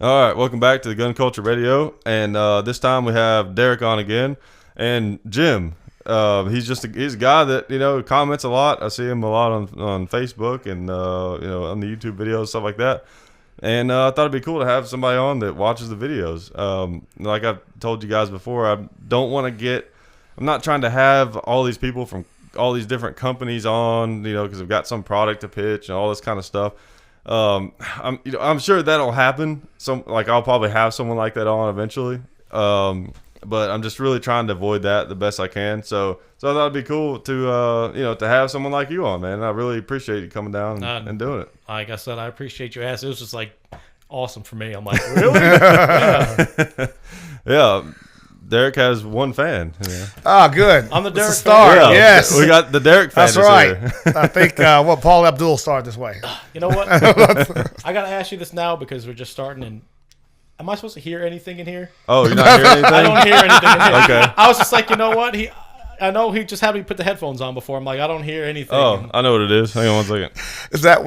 All right, welcome back to the Gun Culture Radio, and this time we have Derrick on again, and Jim. He's a guy that comments a lot. I see him a lot on Facebook and on the YouTube videos, stuff like that. And I thought it'd be cool to have somebody on that watches the videos. Like I've told you guys before, I'm not trying to have all these people from all these different companies on, because I've got some product to pitch and all this kind of stuff. I'm sure that'll happen. I'll probably have someone like that on eventually. But I'm just really trying to avoid that the best I can. So I thought it'd be cool to to have someone like you on, man. I really appreciate you coming down and doing it. Like I said, I appreciate you asking. It was just like awesome for me. I'm like, really? Yeah. Yeah. Derrick has one fan. Yeah. Oh, good. I'm the Derrick star. Yeah, Yes, we got the Derrick fan. that's right. I think Paul Abdul started this way. You know what? I gotta ask you this now because we're just starting. And am I supposed to hear anything in here? Oh, you're not hearing anything? I don't hear anything in here. Okay. I was just like, you know what? I know he just had me put the headphones on before. I'm like, I don't hear anything. Oh, I know what it is. Hang on one second. Is that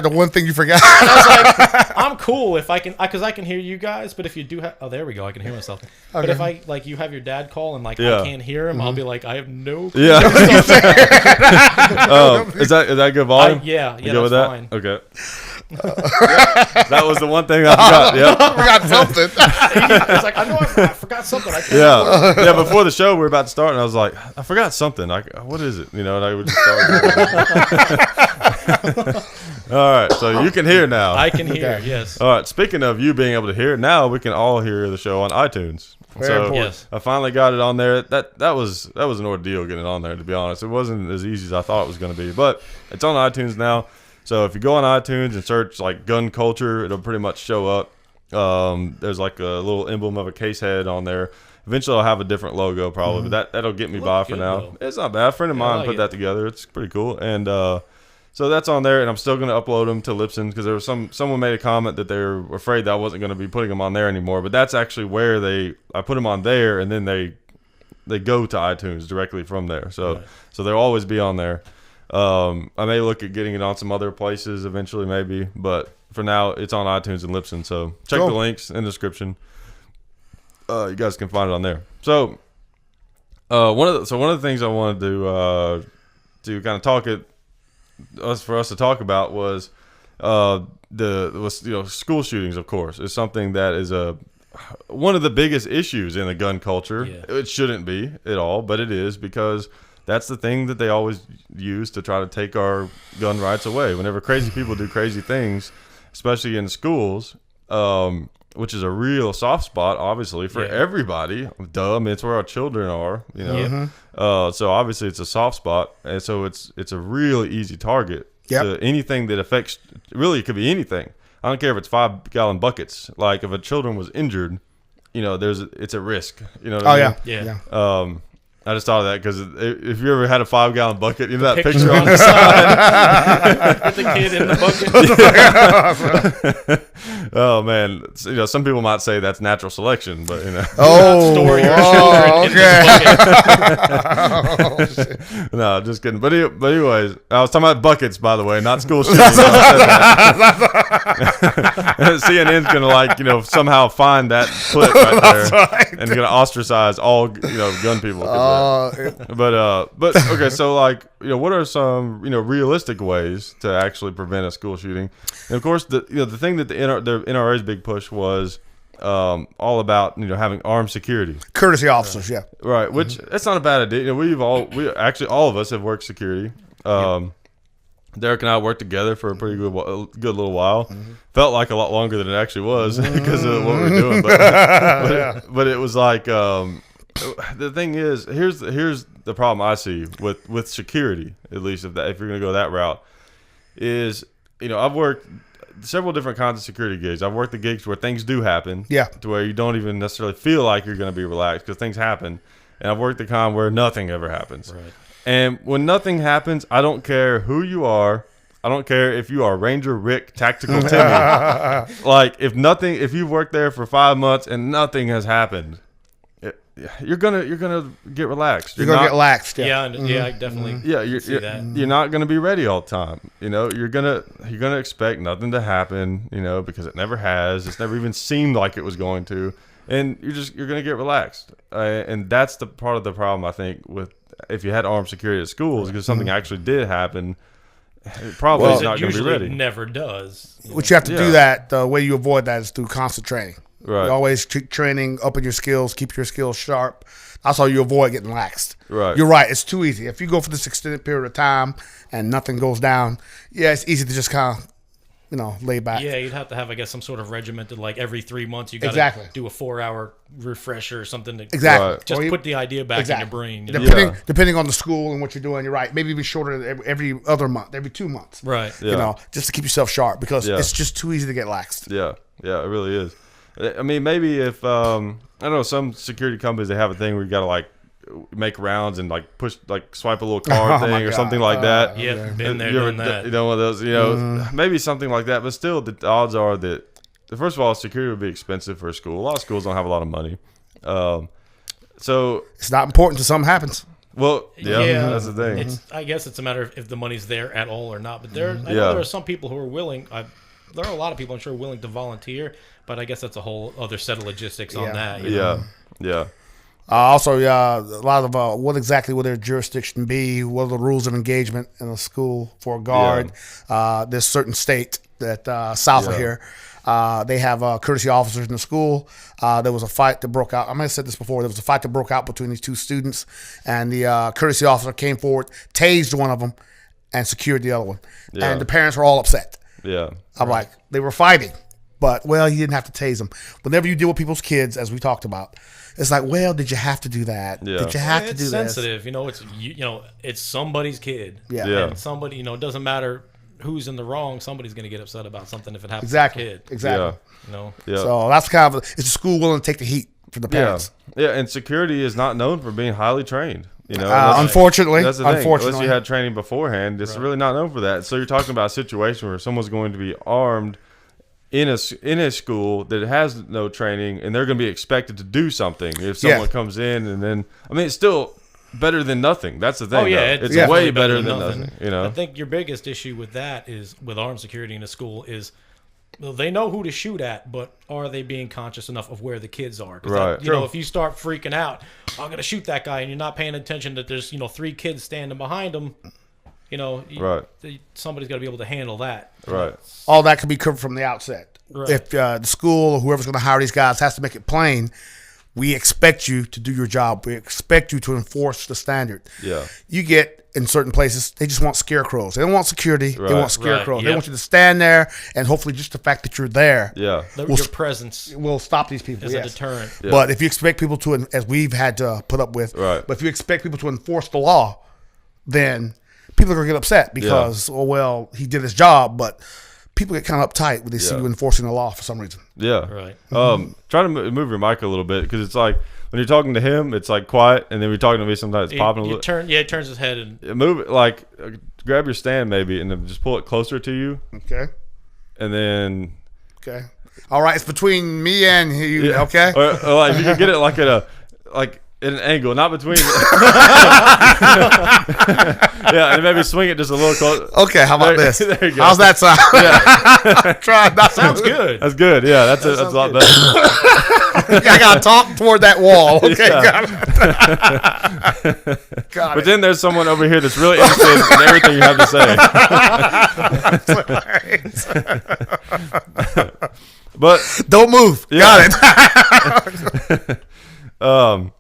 the one thing you forgot? I was like, I'm cool if I can, because I can hear you guys. But if you do have, there we go, I can hear myself. But if you have your dad call and I can't hear him, I'll be like, I have no clue. Yeah. Is that good volume? Yeah, You good with that's that? fine. Okay. That was the one thing I forgot. Yep. I forgot something. It's like, I know I forgot something. I can't Yeah. Before the show, we were about to start, and I was like, I forgot something. What is it? And I would just start. All right, so you can hear now. I can hear, yes. All right. Speaking of you being able to hear, now we can all hear the show on iTunes. Very So important. Yes. I finally got it on there. That was an ordeal getting it on there. To be honest, it wasn't as easy as I thought it was going to be, but it's on iTunes now. So if you go on iTunes and search like gun culture, it'll pretty much show up. There's like a little emblem of a case head on there. Eventually, I'll have a different logo probably, but that'll get me by for good, now. though. It's not bad. A friend of Yeah, I mine like put it. that together. It's pretty cool. And so that's on there, and I'm still going to upload them to Libsyn because there was someone made a comment that they were afraid that I wasn't going to be putting them on there anymore. But that's actually where I put them on there, and then they go to iTunes directly from there. So they'll always be on there. I may look at getting it on some other places eventually, maybe, but for now it's on iTunes and Libsyn. So check Cool. the links in the description. You guys can find it on there. So one of the things I wanted to kind of for us to talk about was school shootings. Of course, is something that is one of the biggest issues in the gun culture. Yeah. It shouldn't be at all, but it is because that's the thing that they always use to try to take our gun rights away. Whenever crazy people do crazy things, especially in schools, which is a real soft spot, obviously, for everybody. Duh, I mean, it's where our children are, So obviously it's a soft spot, and so it's a really easy target to anything that affects. Really, it could be anything. I don't care if it's 5-gallon buckets. Like if a children was injured, it's a risk. You know what I mean? Yeah. I just thought of that because if you ever had a 5-gallon bucket, that picture on the side with the kid in the bucket. Oh man, some people might say that's natural selection, but Oh, store your children in this bucket. No, just kidding. But anyways, I was talking about buckets, by the way, not school shootings. CNN's gonna somehow find that clip right there and gonna ostracize all gun people. But okay, so what are some realistic ways to actually prevent a school shooting? And of course, the thing that the NRA's big push was all about having armed security, courtesy officers, yeah. right? Which that's not a bad idea. All of us have worked security. Derrick and I worked together for a pretty good little while. Felt like a lot longer than it actually was because of what we were doing. But it was like. The thing is, here's the problem I see with security, at least if you're going to go that route, is I've worked several different kinds of security gigs. I've worked the gigs where things do happen, to where you don't even necessarily feel like you're going to be relaxed because things happen, and I've worked the kind where nothing ever happens. Right. And when nothing happens, I don't care who you are. I don't care if you are Ranger Rick, Tactical Timmy. If you've worked there for 5 months and nothing has happened. you're gonna get relaxed. You're gonna get laxed. Yeah, I definitely. Yeah, you're not gonna be ready all the time. You're gonna expect nothing to happen. Because it never has. It's never even seemed like it was going to, and you're gonna get relaxed. And that's the part of the problem I think with if you had armed security at schools because something actually did happen. It probably is not going to be ready. Never does. What you have to do that, the way you avoid that is through constant training. Right. You always keep training, upping your skills, keep your skills sharp. That's how you avoid getting laxed. Right. You're right. It's too easy. If you go for this extended period of time and nothing goes down, it's easy to just kind of, lay back. Yeah, you'd have to have, I guess, some sort of regimented, like every 3 months you got to do a 4-hour refresher or something to just put the idea back in your brain. Depending on the school and what you're doing, you're right. Maybe even shorter every other month, every 2 months. Right. Yeah. Just to keep yourself sharp because it's just too easy to get laxed. Yeah, it really is. I mean, maybe if I don't know, some security companies they have a thing where you got to like make rounds and like push swipe a little card thing or something like that. Yeah, been there, done that. One of those. Maybe something like that. But still, the odds are that first of all, security would be expensive for a school. A lot of schools don't have a lot of money, so it's not important until something happens. Well, that's the thing. I guess it's a matter of if the money's there at all or not. But I know there are some people who are willing. There are a lot of people I'm sure willing to volunteer, but I guess that's a whole other set of logistics on that. Yeah. Also, a lot of what exactly would their jurisdiction be? What are the rules of engagement in a school for a guard? There's certain state that south of here, they have courtesy officers in the school. There was a fight that broke out. I might have said this before. There was a fight that broke out between these two students, and the courtesy officer came forward, tased one of them, and secured the other one. Yeah. And the parents were all upset. Yeah, I'm like, they were fighting, but you didn't have to tase them. Whenever you deal with people's kids, as we talked about, it's like, did you have to do that? Yeah. Did you have to do this? It's sensitive, it's somebody's kid. Yeah. And somebody, it doesn't matter who's in the wrong. Somebody's going to get upset about something if it happens to a kid. Exactly. Yeah. So that's kind of is the school willing to take the heat for the parents? Yeah. And security is not known for being highly trained. Unfortunately, that's the thing. Unless you had training beforehand, it's really not known for that. So you're talking about a situation where someone's going to be armed in a school that has no training, and they're going to be expected to do something if someone comes in, and then it's still better than nothing. That's the thing. Oh yeah, it's way better than nothing. I think your biggest issue with that is with armed security in a school is. Well, they know who to shoot at, but are they being conscious enough of where the kids are? Right. If you start freaking out, I'm going to shoot that guy, and you're not paying attention that there's 3 kids standing behind him, somebody's got to be able to handle that. Right. All that can be covered from the outset. Right. If the school or whoever's going to hire these guys has to make it plain, we expect you to do your job. We expect you to enforce the standard. Yeah. You get in certain places, they just want scarecrows. They don't want security. Right. They want scarecrows. Right. They want you to stand there, and hopefully just the fact that you're there your presence will stop these people. As a deterrent. Yeah. But if you expect people to, as we've had to put up with, but if you expect people to enforce the law, then people are going to get upset because, he did his job, but people get kind of uptight when they see you enforcing the law for some reason. Yeah. Right. Try to move your mic a little bit because it's like when you're talking to him, it's like quiet, and then when you're talking to me, sometimes it's popping a little. He turns his head and move it grab your stand maybe, and then just pull it closer to you. Okay. And then. Okay. All right, it's between me and you. Yeah. Okay. Or if you can get it at an angle, not between. And maybe swing it just a little closer. Okay, how about this? There you go. How's that sound? Yeah. Try. That sounds good. That's good. Yeah, that's a lot better. I gotta talk toward that wall. Okay, got it. But then there's someone over here that's really interested in everything you have to say. But don't move. Yeah. Got it.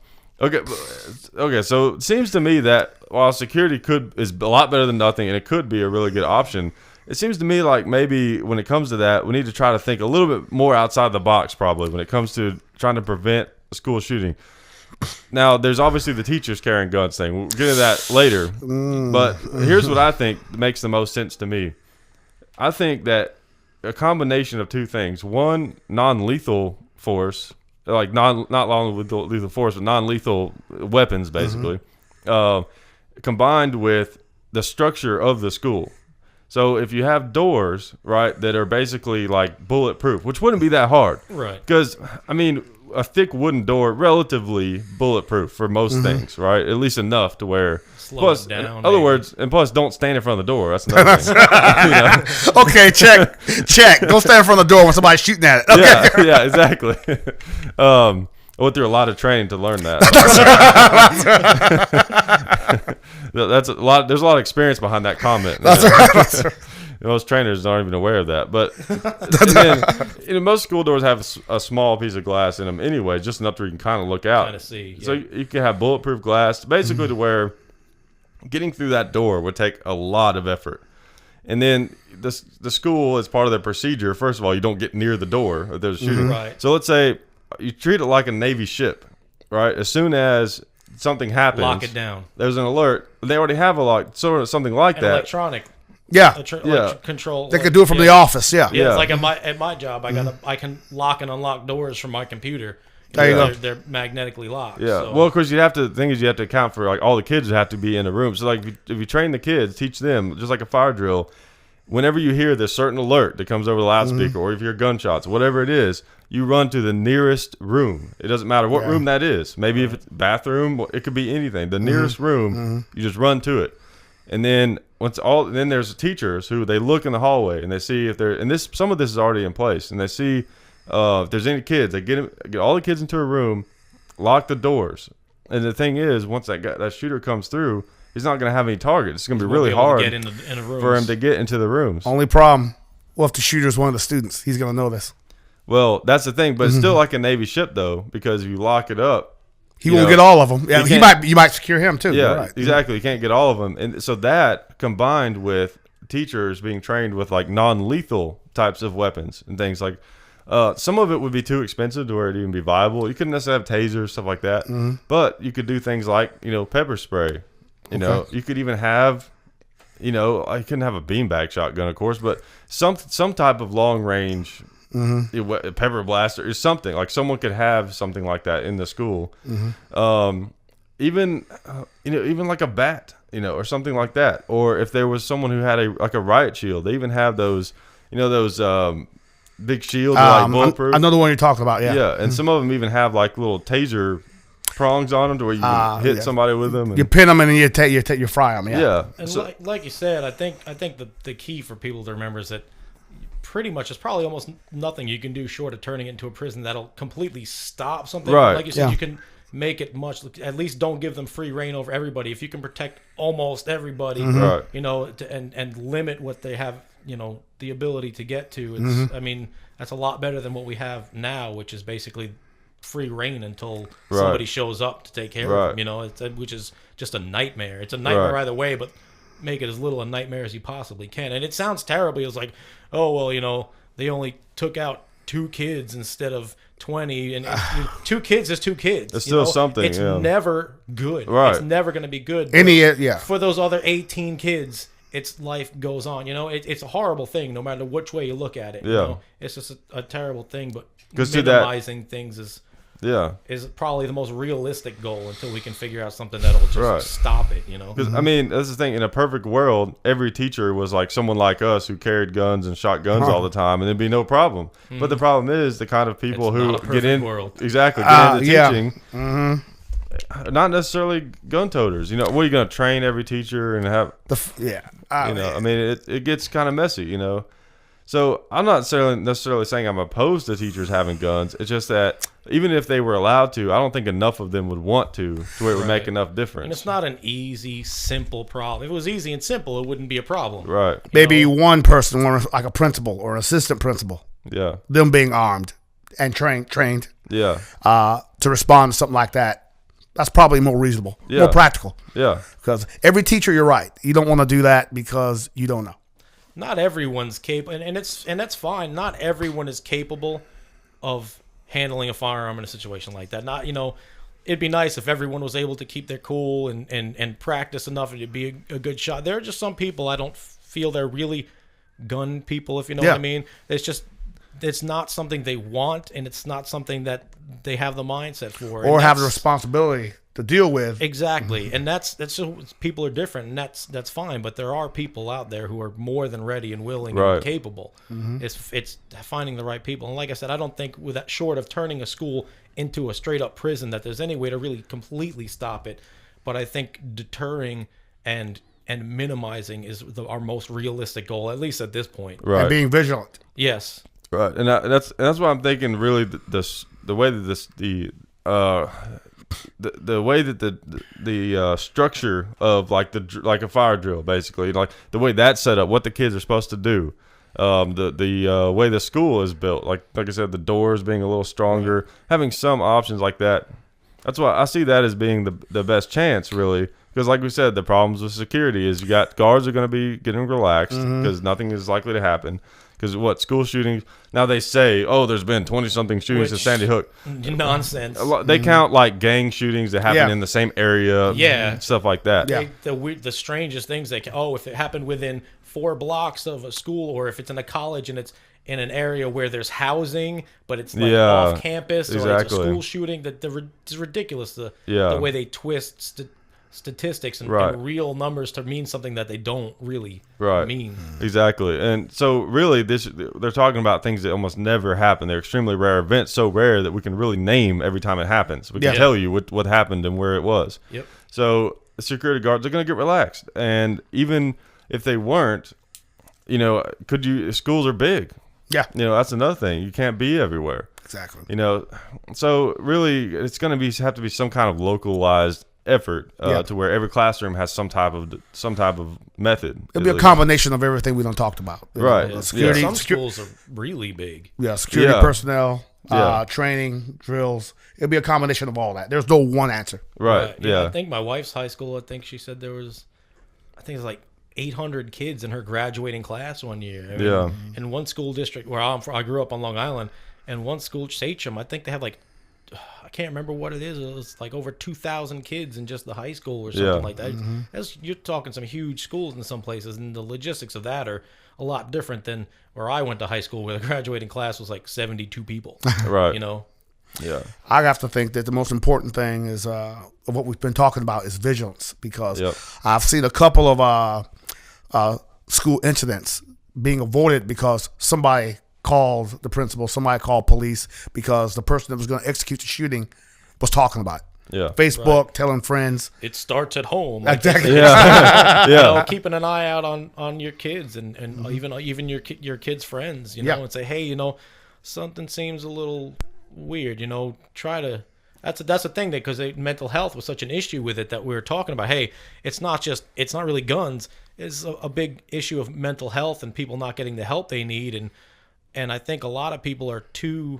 Okay. So it seems to me that while security is a lot better than nothing, and it could be a really good option, it seems to me like maybe when it comes to that, we need to try to think a little bit more outside the box. Probably when it comes to trying to prevent a school shooting. Now, there's obviously the teachers carrying guns thing. We'll get to that later. But here's what I think makes the most sense to me. I think that a combination of two things: one, non-lethal force. Not lethal force, but non-lethal weapons, basically, combined with the structure of the school. So if you have doors, right, that are basically like bulletproof, which wouldn't be that hard, right? Because a thick wooden door, relatively bulletproof for most things, right? At least enough to where. Slow it down. In other words, and plus, don't stand in front of the door. That's another thing. Okay, check. Don't stand in front of the door when somebody's shooting at it. Okay. Yeah, exactly. I went through a lot of training to learn that. That's a lot. There's a lot of experience behind that comment. That's right. Most trainers aren't even aware of that. But then, most school doors have a small piece of glass in them anyway, just enough to you can kind of look out. Kind of see. Yeah. So you can have bulletproof glass, basically to where getting through that door would take a lot of effort. And then the school, as part of their procedure, first of all, you don't get near the door if there's a shooting. Right. So let's say you treat it like a Navy ship, right? As soon as something happens, lock it down. There's an alert. They already have a lock, sort of something like that. Electronic. Yeah. Control. They could do it from the office. Yeah. Yeah. It's like at my job, I can lock and unlock doors from my computer. There you go. They're magnetically locked. Yeah. So. Well, of course, you have to. The thing is, you have to account for like all the kids have to be in a room. So, like, if you train the kids, teach them just like a fire drill. Whenever you hear this certain alert that comes over the loudspeaker, or if you hear gunshots, whatever it is, you run to the nearest room. It doesn't matter what room that is. Maybe if it's bathroom, it could be anything. The nearest room, you just run to it. And then then there's teachers who they look in the hallway and they see if some of this is already in place, and they see if there's any kids. They get all the kids into a room, lock the doors. And the thing is, once that shooter comes through, he's not going to have any targets. It's going to be really hard for him to get into the rooms. Only problem, well, if the shooter's one of the students, he's going to know this. Well, that's the thing, but it's still like a Navy ship, though, because if you lock it up, he won't get all of them. Yeah, you might secure him too. Yeah, right. Exactly. You can't get all of them, and so that combined with teachers being trained with like non-lethal types of weapons and things like. Some of it would be too expensive to where it'd even be viable. You couldn't necessarily have tasers, stuff like that, but you could do things like pepper spray. You could even have, I couldn't have a beanbag shotgun, of course, but some type of long range pepper blaster or something. Like someone could have something like that in the school. Even like a bat, or something like that. Or if there was someone who had a riot shield, they even have those, big shields, like bulletproof. I know the one you're talking about. Yeah, and some of them even have like little taser prongs on them to where you can hit somebody with them. And you pin them and then you fry them. Yeah. And so, like you said, I think the key for people to remember is that pretty much there's probably almost nothing you can do short of turning it into a prison that'll completely stop something. Right. Like you said, you can make it at least don't give them free reign over everybody. If you can protect almost everybody, and limit what they have, the ability to get to, it's I mean, that's a lot better than what we have now, which is basically free reign until somebody shows up to take care of them, which is just a nightmare. It's a nightmare either way, but make it as little a nightmare as you possibly can. And it sounds terribly. It's like, oh, well, they only took out 2 kids instead of 20, and 2 kids is 2 kids. It's still something. It's never good. Right. It's never going to be good. For those other 18 kids, its life goes on. It's a horrible thing, no matter which way you look at it. It's just a terrible thing. But minimizing things is probably the most realistic goal until we can figure out something that'll just stop it. Because I mean, that's the thing. In a perfect world, every teacher was like someone like us who carried guns and shot guns all the time, and there'd be no problem. But the problem is the kind of people who get into teaching. Not necessarily gun toters. What are you going to train every teacher and have? I mean, it gets kind of messy. So I'm not necessarily saying I'm opposed to teachers having guns. It's just that even if they were allowed to, I don't think enough of them would want to where it would make enough difference. And it's not an easy, simple problem. If it was easy and simple, it wouldn't be a problem. Right. Maybe one person, like a principal or an assistant principal. Yeah. Them being armed and trained. Yeah. To respond to something like that. That's probably more reasonable, more practical. Yeah. Because every teacher, you're right. You don't want to do that because you don't know. Not everyone's capable, and that's fine. Not everyone is capable of handling a firearm in a situation like that. It'd be nice if everyone was able to keep their cool and practice enough to be a good shot. There are just some people I don't feel they're really gun people, if you know what I mean. It's not something they want, and it's not something that they have the mindset for. Or have the responsibility to deal with. Exactly. And that's just, people are different, and that's fine. But there are people out there who are more than ready and willing and capable. It's finding the right people. And like I said, I don't think with that, short of turning a school into a straight up prison, that there's any way to really completely stop it. But I think deterring and minimizing is our most realistic goal, at least at this point. Right. And being vigilant. Yes. Right. And that's why I'm thinking really the way that the way that the structure of like a fire drill, basically, like the way that's set up, what the kids are supposed to do, the way the school is built, like I said, the doors being a little stronger, having some options like that. That's why I see that as being the best chance, really, because like we said, the problems with security is you got guards are going to be getting relaxed because nothing is likely to happen. Because school shootings, now they say, there's been 20-something shootings in Sandy Hook. Nonsense. They count like gang shootings that happen in the same area, stuff like that. Yeah. The strangest things, if it happened within 4 blocks of a school, or if it's in a college and it's in an area where there's housing, but it's like off campus, or it's a school shooting, it's ridiculous the way they twist statistics and real numbers to mean something that they don't really mean. Exactly. And so really they're talking about things that almost never happen. They're extremely rare events, so rare that we can really name every time it happens. We can tell you what happened and where it was. Yep. So the security guards are going to get relaxed. And even if they weren't, schools are big. Yeah. That's another thing. You can't be everywhere. Exactly. So really it's going to have to be some kind of localized effort to where every classroom has some type of method. It'll be a combination of everything we done talked about. Right. Security. Some schools are really big. Yeah. Security personnel, training, drills. It'll be a combination of all that. There's no one answer. Right. Yeah. I think my wife's high school, she said there was, like 800 kids in her graduating class one year. In one school district where I grew up on Long Island, and one school, Sachem, I think they have like, I can't remember what it is. It was like over 2,000 kids in just the high school or something like that. You're talking some huge schools in some places, and the logistics of that are a lot different than where I went to high school, where the graduating class was like 72 people. Right. Yeah. I have to think that the most important thing is what we've been talking about is vigilance, because I've seen a couple of school incidents being avoided because somebody called the principal, somebody called police, because the person that was going to execute the shooting was talking about it. Yeah. Facebook, telling friends. It starts at home. Exactly. Keeping an eye out on your kids and even your kids' friends, and say, hey, something seems a little weird, try to. That's the thing, because mental health was such an issue with it that we were talking about. Hey, it's not really guns. It's a big issue of mental health and people not getting the help they need, and I think a lot of people are too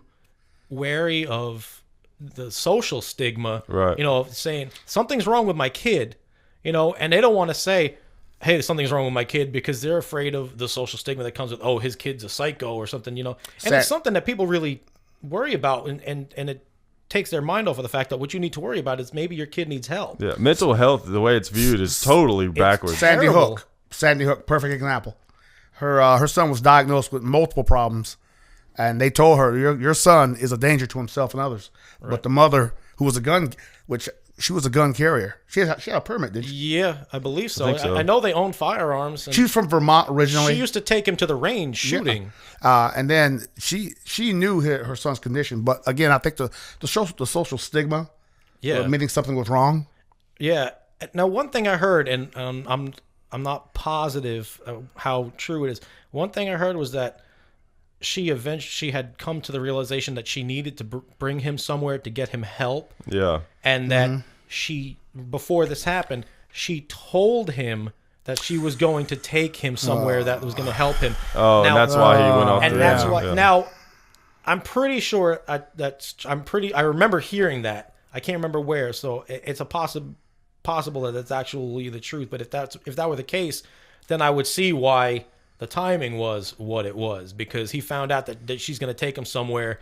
wary of the social stigma, of saying something's wrong with my kid, and they don't want to say, hey, something's wrong with my kid, because they're afraid of the social stigma that comes with, his kid's a psycho or something, and it's something that people really worry about, and it takes their mind off of the fact that what you need to worry about is maybe your kid needs help. Yeah, mental health, the way it's viewed, is totally backwards. Sandy Hook, perfect example. Her son was diagnosed with multiple problems, and they told her, your son is a danger to himself and others. Right. But the mother, who was she was a gun carrier. She had a permit, did she? Yeah, I believe so. I know they own firearms. She's from Vermont originally. She used to take him to the range shooting. Yeah. And then she knew her son's condition. But again, I think the social stigma of admitting something was wrong. Yeah. Now, one thing I heard, and I'm not positive how true it is. One thing I heard was that she had come to the realization that she needed to bring him somewhere to get him help. Yeah. And that before this happened, she told him that she was going to take him somewhere that was going to help him. Oh, and that's why he went off. And that's why. Yeah. Now, I'm pretty sure I remember hearing that. I can't remember where, so it's a possible that that's actually the truth. But if that were the case, then I would see why the timing was what it was, because he found out that she's going to take him somewhere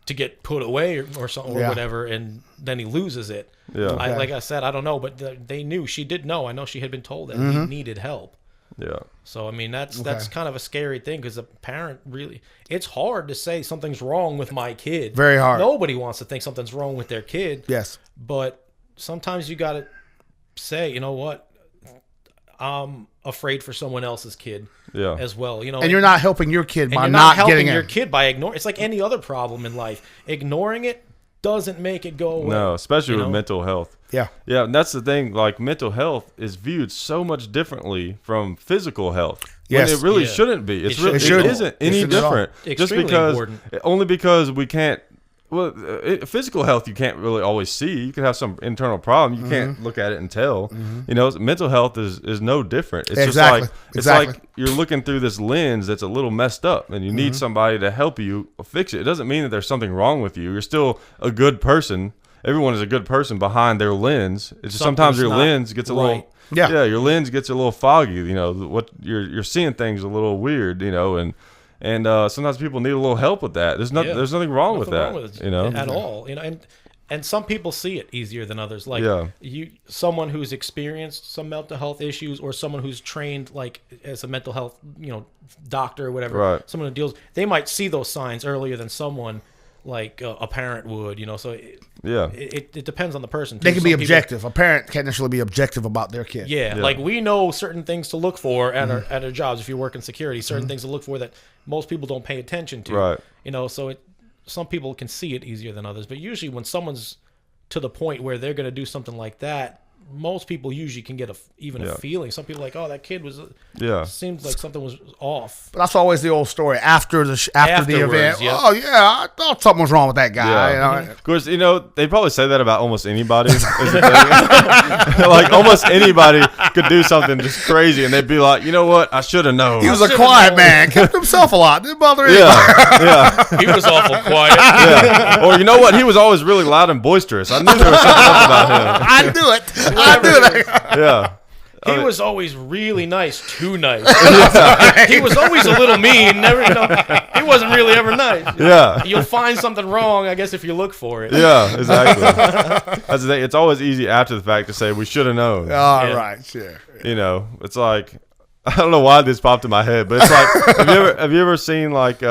to get put away or something or whatever, and then he loses it. Yeah. Okay. Like I said, I don't know, but they knew. She did know. I know she had been told that he needed help. Yeah. So I mean, that's kind of a scary thing, because a parent really, it's hard to say something's wrong with my kid. Very hard. Nobody wants to think something's wrong with their kid. Yes. But sometimes you got to say, you know what, I'm afraid for someone else's kid as well. You know, and you're not helping your kid by you're not helping getting your it. kid by ignoring. It's like any other problem in life. Ignoring it doesn't make it go away. No, especially with mental health. Yeah. Yeah, and that's the thing. Like, mental health is viewed so much differently from physical health. Yes. When it really shouldn't be. It isn't any different. Just only because we can't. Well, physical health you can't really always see. You can have some internal problem. You can't look at it and tell. You know, mental health is no different. It's just like like you're looking through this lens that's a little messed up, and you need somebody to help you fix it. It doesn't mean that there's something wrong with you. You're still a good person. Everyone is a good person behind their lens. It's just sometimes your lens gets a little your lens gets a little foggy. You know, what you're seeing things a little weird. You know, and sometimes people need a little help with that. There's nothing wrong with that. You know, at all. You know, and some people see it easier than others. Like someone who's experienced some mental health issues, or someone who's trained like as a mental health doctor or whatever. Right. Someone who deals, they might see those signs earlier than someone like a parent would. You know, so it depends on the person too. They can be objective. A parent can't necessarily be objective about their kid. Yeah, like we know certain things to look for at our jobs. If you work in security, certain things to look for that most people don't pay attention to. Right. You know, so some people can see it easier than others. But usually when someone's to the point where they're going to do something like that, most people usually can get a feeling. Some people are like, oh, that kid was seems like something was off. But that's always the old story after the event. Yeah. Oh yeah, I thought something was wrong with that guy. Yeah. Of course, they probably say that about almost anybody. Like almost anybody could do something just crazy, and they'd be like, you know what, I should have known. He was a quiet man, kept himself a lot, didn't bother anybody. He was awful quiet. Or you know what, he was always really loud and boisterous. I knew there was something up about him. I knew it. I knew that. Yeah. He was always really nice, too nice. He was always a little mean. Never, he wasn't really ever nice. Yeah. You'll find something wrong, I guess, if you look for it. Yeah, exactly. That's the thing. It's always easy after the fact to say we should have known. All right, sure. You know, it's like, I don't know why this popped in my head, but it's like, have you ever seen like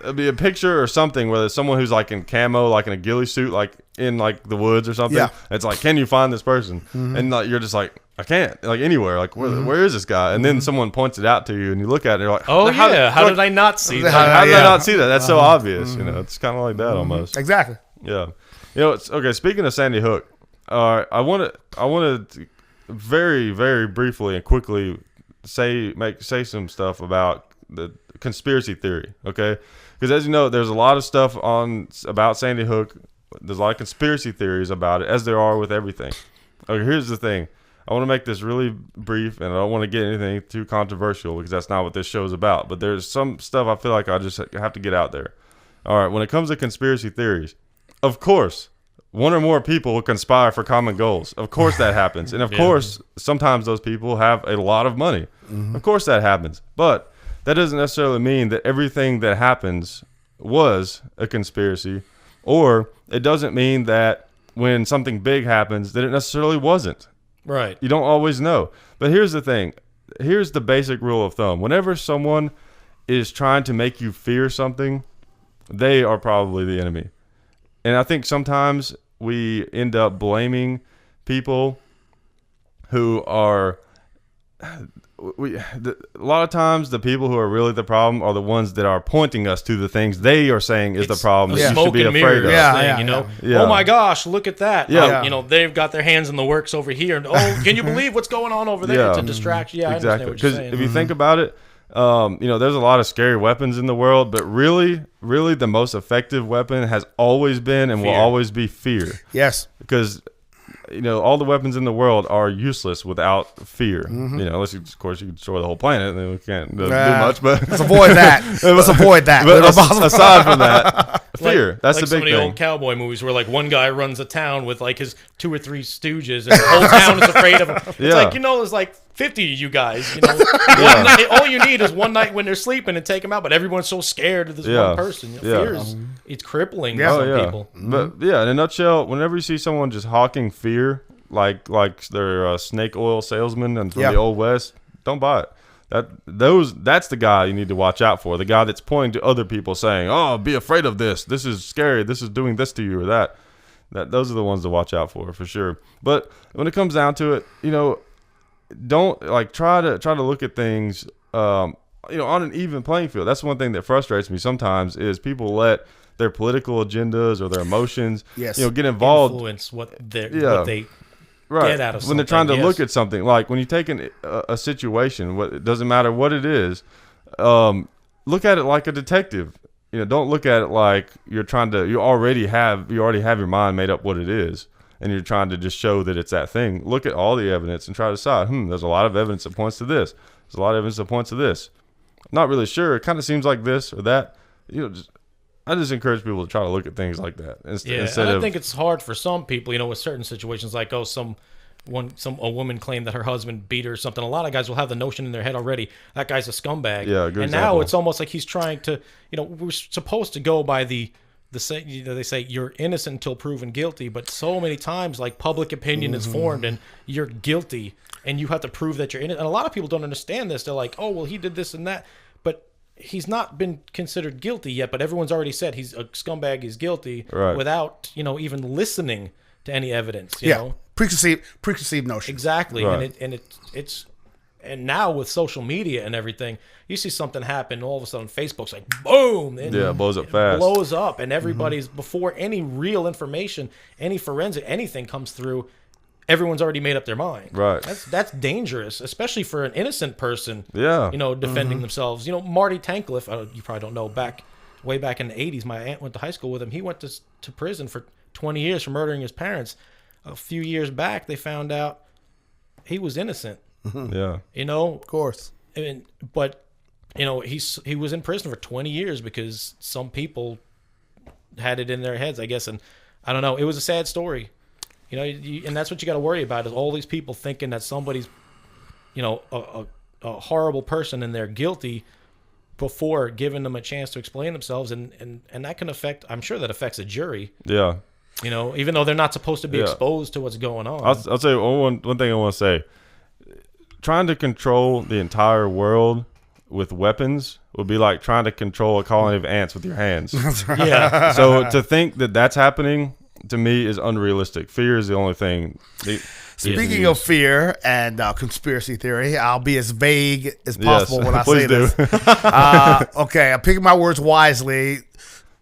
it'd be a picture or something where there's someone who's like in camo, like in a ghillie suit, like in like the woods or something. Yeah. It's like, can you find this person? And like, you're just like, I can't, like anywhere. Like, where is this guy? And then someone points it out to you, and you look at it, and you're like, oh how did I not see that? How did I not see that? That's so obvious. You know, it's kind of like that almost. Exactly. Yeah. You know, it's okay. Speaking of Sandy Hook, I want to very, very briefly and quickly say some stuff about the conspiracy theory. Okay, because as you know, there's a lot of stuff about Sandy Hook. There's a lot of conspiracy theories about it, as there are with everything. Okay, here's the thing. I want to make this really brief, and I don't want to get anything too controversial because that's not what this show is about. But there's some stuff I feel like I just have to get out there. All right, when it comes to conspiracy theories, of course, one or more people will conspire for common goals. Of course that happens. And of course, sometimes those people have a lot of money. Of course that happens. But that doesn't necessarily mean that everything that happens was a conspiracy, or it doesn't mean that when something big happens that it necessarily wasn't. Right. You don't always know. But here's the thing. Here's the basic rule of thumb. Whenever someone is trying to make you fear something, they are probably the enemy. And I think sometimes we end up blaming people who are a lot of times the people who are really the problem are the ones that are pointing us to the things they are saying is the problem that you should be afraid of. Oh my gosh, look at that. You know, they've got their hands in the works over here. And, oh, can you believe what's going on over there? It's a distraction. Yeah, exactly. Because if you think about it, you know, there's a lot of scary weapons in the world, but really the most effective weapon has always been and will always be fear. Yes. Because you know, all the weapons in the world are useless without fear. You know, unless of course you can destroy the whole planet, then we can't do much. But let's avoid that. But aside from that, fear. That's the big thing. Like some of the old cowboy movies where like one guy runs a town with like his 2 or 3 stooges, and the whole town is afraid of him. It's like, you know, there's like 50 of you guys. You know, one night, all you need is one night when they're sleeping and take them out. But everyone's so scared of this one person. You know, fear is it's crippling to some people. But in a nutshell, whenever you see someone just hawking fear, like they're a snake oil salesman and from the old west, don't buy it. That's the guy you need to watch out for. The guy that's pointing to other people saying, "Oh, be afraid of this. This is scary. This is doing this to you or that." those are the ones to watch out for sure. But when it comes down to it, don't like try to look at things on an even playing field. That's one thing that frustrates me sometimes is people let their political agendas or their emotions get involved, influence what they right. get out of something. When they're trying to look at something, like when you take a situation, it doesn't matter what it is, look at it like a detective. Don't look at it like you already have your mind made up what it is, and you're trying to just show that it's that thing. Look at all the evidence and try to decide, there's a lot of evidence that points to this. There's a lot of evidence that points to this. Not really sure. It kind of seems like this or that. I just encourage people to try to look at things like that. I think it's hard for some people, with certain situations like, a woman claimed that her husband beat her or something. A lot of guys will have the notion in their head already, that guy's a scumbag. Yeah, good and example. Now it's almost like he's trying to, we're supposed to go by the they say you're innocent until proven guilty, but so many times like public opinion is formed and you're guilty and you have to prove that you're innocent. And a lot of people don't understand this. They're like, oh, well, he did this and that, but he's not been considered guilty yet, but everyone's already said he's a scumbag, he's guilty, right, without, even listening to any evidence, you know? Preconceived notion. Exactly. Right. And now with social media and everything, you see something happen, all of a sudden Facebook's like, boom. And it blows up fast. Blows up, and everybody's, before any real information, any forensic, anything comes through, everyone's already made up their mind. Right. That's dangerous, especially for an innocent person, yeah, defending themselves. Marty Tankliff, you probably don't know, way back in the 80s, my aunt went to high school with him. He went to prison for 20 years for murdering his parents. A few years back, they found out he was innocent. Yeah. Of course. But he was in prison for 20 years because some people had it in their heads, I guess. And I don't know. It was a sad story. And that's what you got to worry about, is all these people thinking that somebody's, a horrible person and they're guilty before giving them a chance to explain themselves. And that can affect, I'm sure that affects a jury. Yeah. Even though they're not supposed to be exposed to what's going on. I'll say one thing I want to say. Trying to control the entire world with weapons would be like trying to control a colony of ants with your hands. That's right. Yeah. So to think that that's happening, to me, is unrealistic. Fear is the only thing. Speaking of fear and conspiracy theory, I'll be as vague as possible when I say this. Okay, I'm picking my words wisely.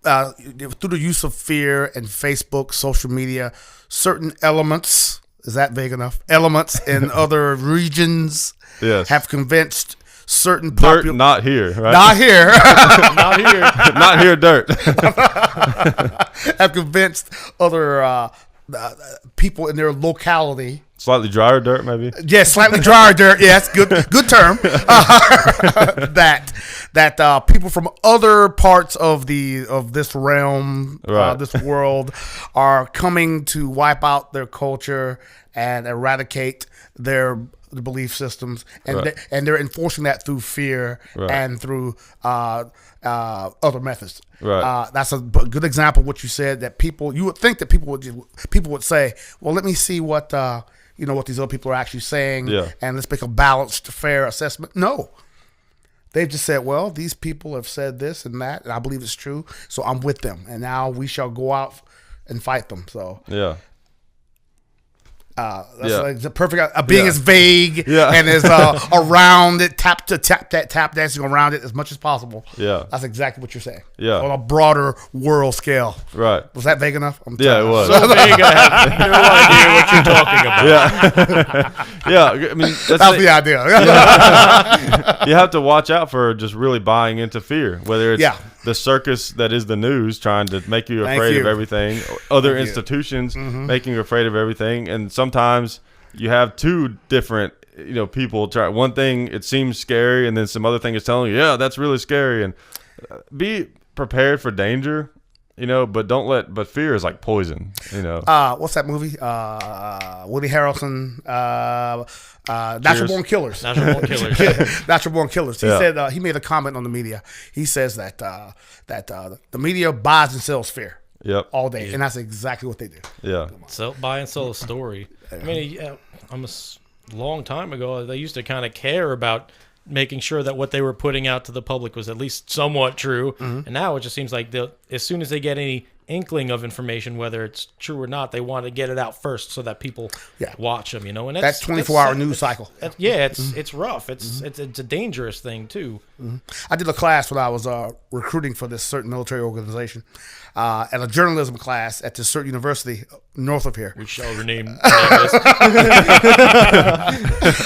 Through the use of fear and Facebook, social media, certain elements, is that vague enough? Elements in other regions have convinced certain dirt not here, right? Not here. Not here. Not here, dirt. Have convinced other people in their locality. Slightly drier dirt, maybe. Yes, slightly drier dirt. Yes, good term. That people from other parts of this realm, right, this world, are coming to wipe out their culture and eradicate their belief systems, and right, and they're enforcing that through fear, right, and through other methods. Right. That's a good example of what you said. That you would think that people would say, well, let me see what what these other people are actually saying, and let's make a balanced, fair assessment. No. They've just said, well, these people have said this and that, and I believe it's true, so I'm with them. And now we shall go out and fight them. So that's like the perfect being as vague and as around it, tap dancing around it as much as possible. Yeah, that's exactly what you're saying. Yeah, on a broader world scale. Right? Was that vague enough? It was. So vague, I have no idea what you're talking about. Yeah. I mean, that's the idea. You have to watch out for just really buying into fear, whether it's the circus that is the news trying to make you afraid of everything, other institutions making you afraid of everything, and sometimes you have two different people try one thing, it seems scary, and then some other thing is telling you, that's really scary, and be prepared for danger, but fear is like poison, What's that movie? Woody Harrelson, Natural Born Killers. Natural Born Killers. He said he made a comment on the media. He says that the media buys and sells fear. Yep. All day, and that's exactly what they do. Yeah. So buy and sell a story. I mean, a long time ago, they used to kind of care about making sure that what they were putting out to the public was at least somewhat true. And now it just seems like as soon as they get any inkling of information, whether it's true or not, they want to get it out first so that people watch them, and that's 24-hour news cycle. It's rough. It's a dangerous thing too. I did a class when I was recruiting for this certain military organization, at a journalism class at this certain university north of here. We shall rename this.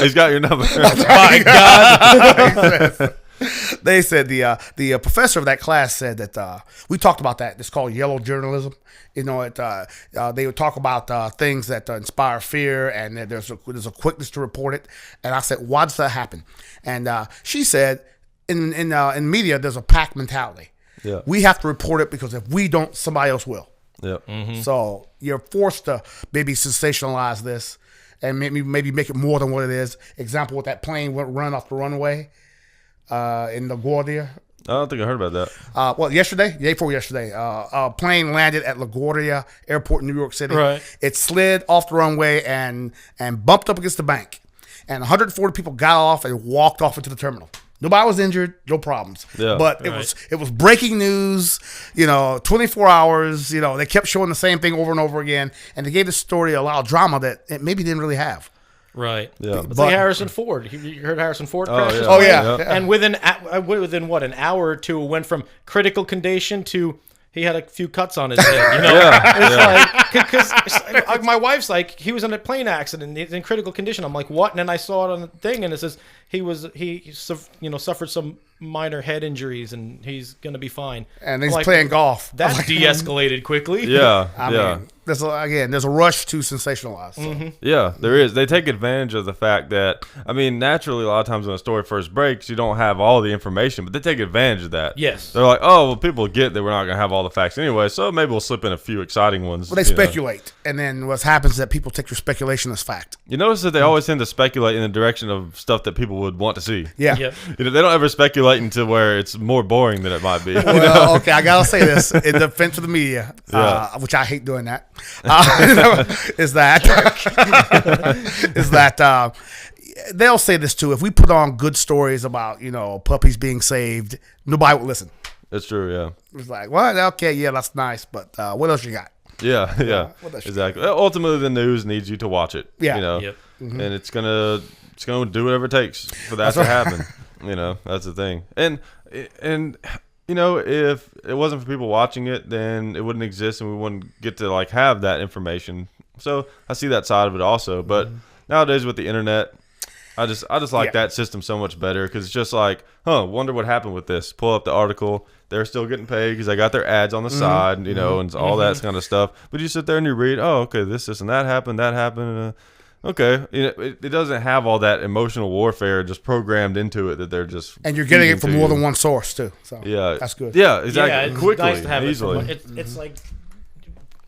He's got your number. My God. They said the professor of that class said that we talked about that. It's called yellow journalism. They would talk about things that inspire fear, and that there's a quickness to report it. And I said, why does that happen? And she said, in media, there's a pack mentality. Yeah. We have to report it because if we don't, somebody else will. Yep. Mm-hmm. So you're forced to maybe sensationalize this and maybe make it more than what it is. Example, with that plane went run off the runway in LaGuardia. I don't think I heard about that. Well, day before yesterday, a plane landed at LaGuardia Airport in New York City. Right. It slid off the runway and bumped up against the bank. And 140 people got off and walked off into the terminal. Nobody was injured, no problems. Yeah. But it was breaking news, 24 hours. They kept showing the same thing over and over again. And they gave the story a lot of drama that it maybe didn't really have. Right. Yeah. It's like Harrison Ford. You heard Harrison Ford crash? Oh, yeah. And within an hour or two, it went from critical condition to he had a few cuts on his head. It's like my wife's like, he was in a plane accident. He's in critical condition. I'm like, what? And then I saw it on the thing, and it says he suffered some minor head injuries, and he's gonna be fine. And he's playing golf. That de-escalated quickly. Yeah. I mean, there's a rush to sensationalize. So. Mm-hmm. Yeah, there is. They take advantage of the fact that, naturally, a lot of times when a story first breaks, you don't have all the information, but they take advantage of that. Yes. They're like, oh, well, people get that we're not going to have all the facts anyway, so maybe we'll slip in a few exciting ones. Well, they speculate, and then what happens is that people take your speculation as fact. You notice that they always tend to speculate in the direction of stuff that people would want to see. Yeah. Yep. They don't ever speculate into where it's more boring than it might be. Well, okay, I got to say this. In defense of the media, which I hate doing that, is that they'll say this too. If we put on good stories about puppies being saved, nobody will listen. That's true. Yeah. It's like, what? Okay, yeah, that's nice, but what else you got? Yeah. Exactly. Ultimately, the news needs you to watch it. Yeah. Yep. Mm-hmm. And it's gonna do whatever it takes for that to happen. That's the thing. And if it wasn't for people watching it, then it wouldn't exist, and we wouldn't get to have that information. So I see that side of it also. But nowadays with the internet, I just like that system so much better, because it's just like, wonder what happened with this. Pull up the article. They're still getting paid because they got their ads on the side, and all that kind of stuff. But you sit there and you read, okay, this and that happened. Okay, it doesn't have all that emotional warfare just programmed into it that they're just. And you're getting it from more than one source too. So yeah, that's good. Yeah, exactly. Yeah, it's quickly, nice to have easily. It's like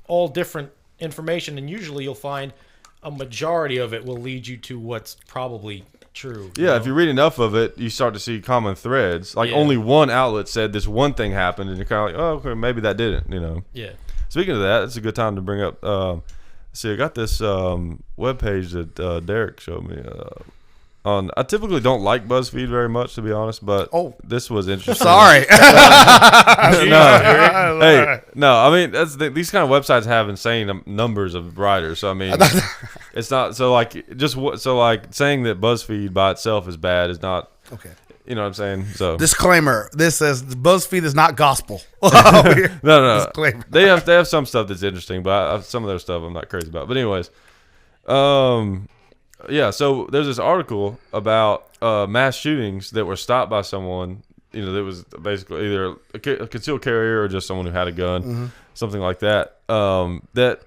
all different information, and usually you'll find a majority of it will lead you to what's probably true. Yeah, if you read enough of it, you start to see common threads. Only one outlet said this one thing happened, and you're kind of like, oh, okay, maybe that didn't. Yeah. Speaking of that, it's a good time to bring up. See, I got this webpage that Derrick showed me. I typically don't like BuzzFeed very much, to be honest, but this was interesting. Sorry. These kind of websites have insane numbers of writers. So it's not so saying that BuzzFeed by itself is bad is not okay. You know what I'm saying? So disclaimer: this says BuzzFeed is not gospel. No. Disclaimer. They have some stuff that's interesting, but some of their stuff I'm not crazy about. But anyways, yeah. So there's this article about mass shootings that were stopped by someone. That was basically either a concealed carrier or just someone who had a gun, something like that. That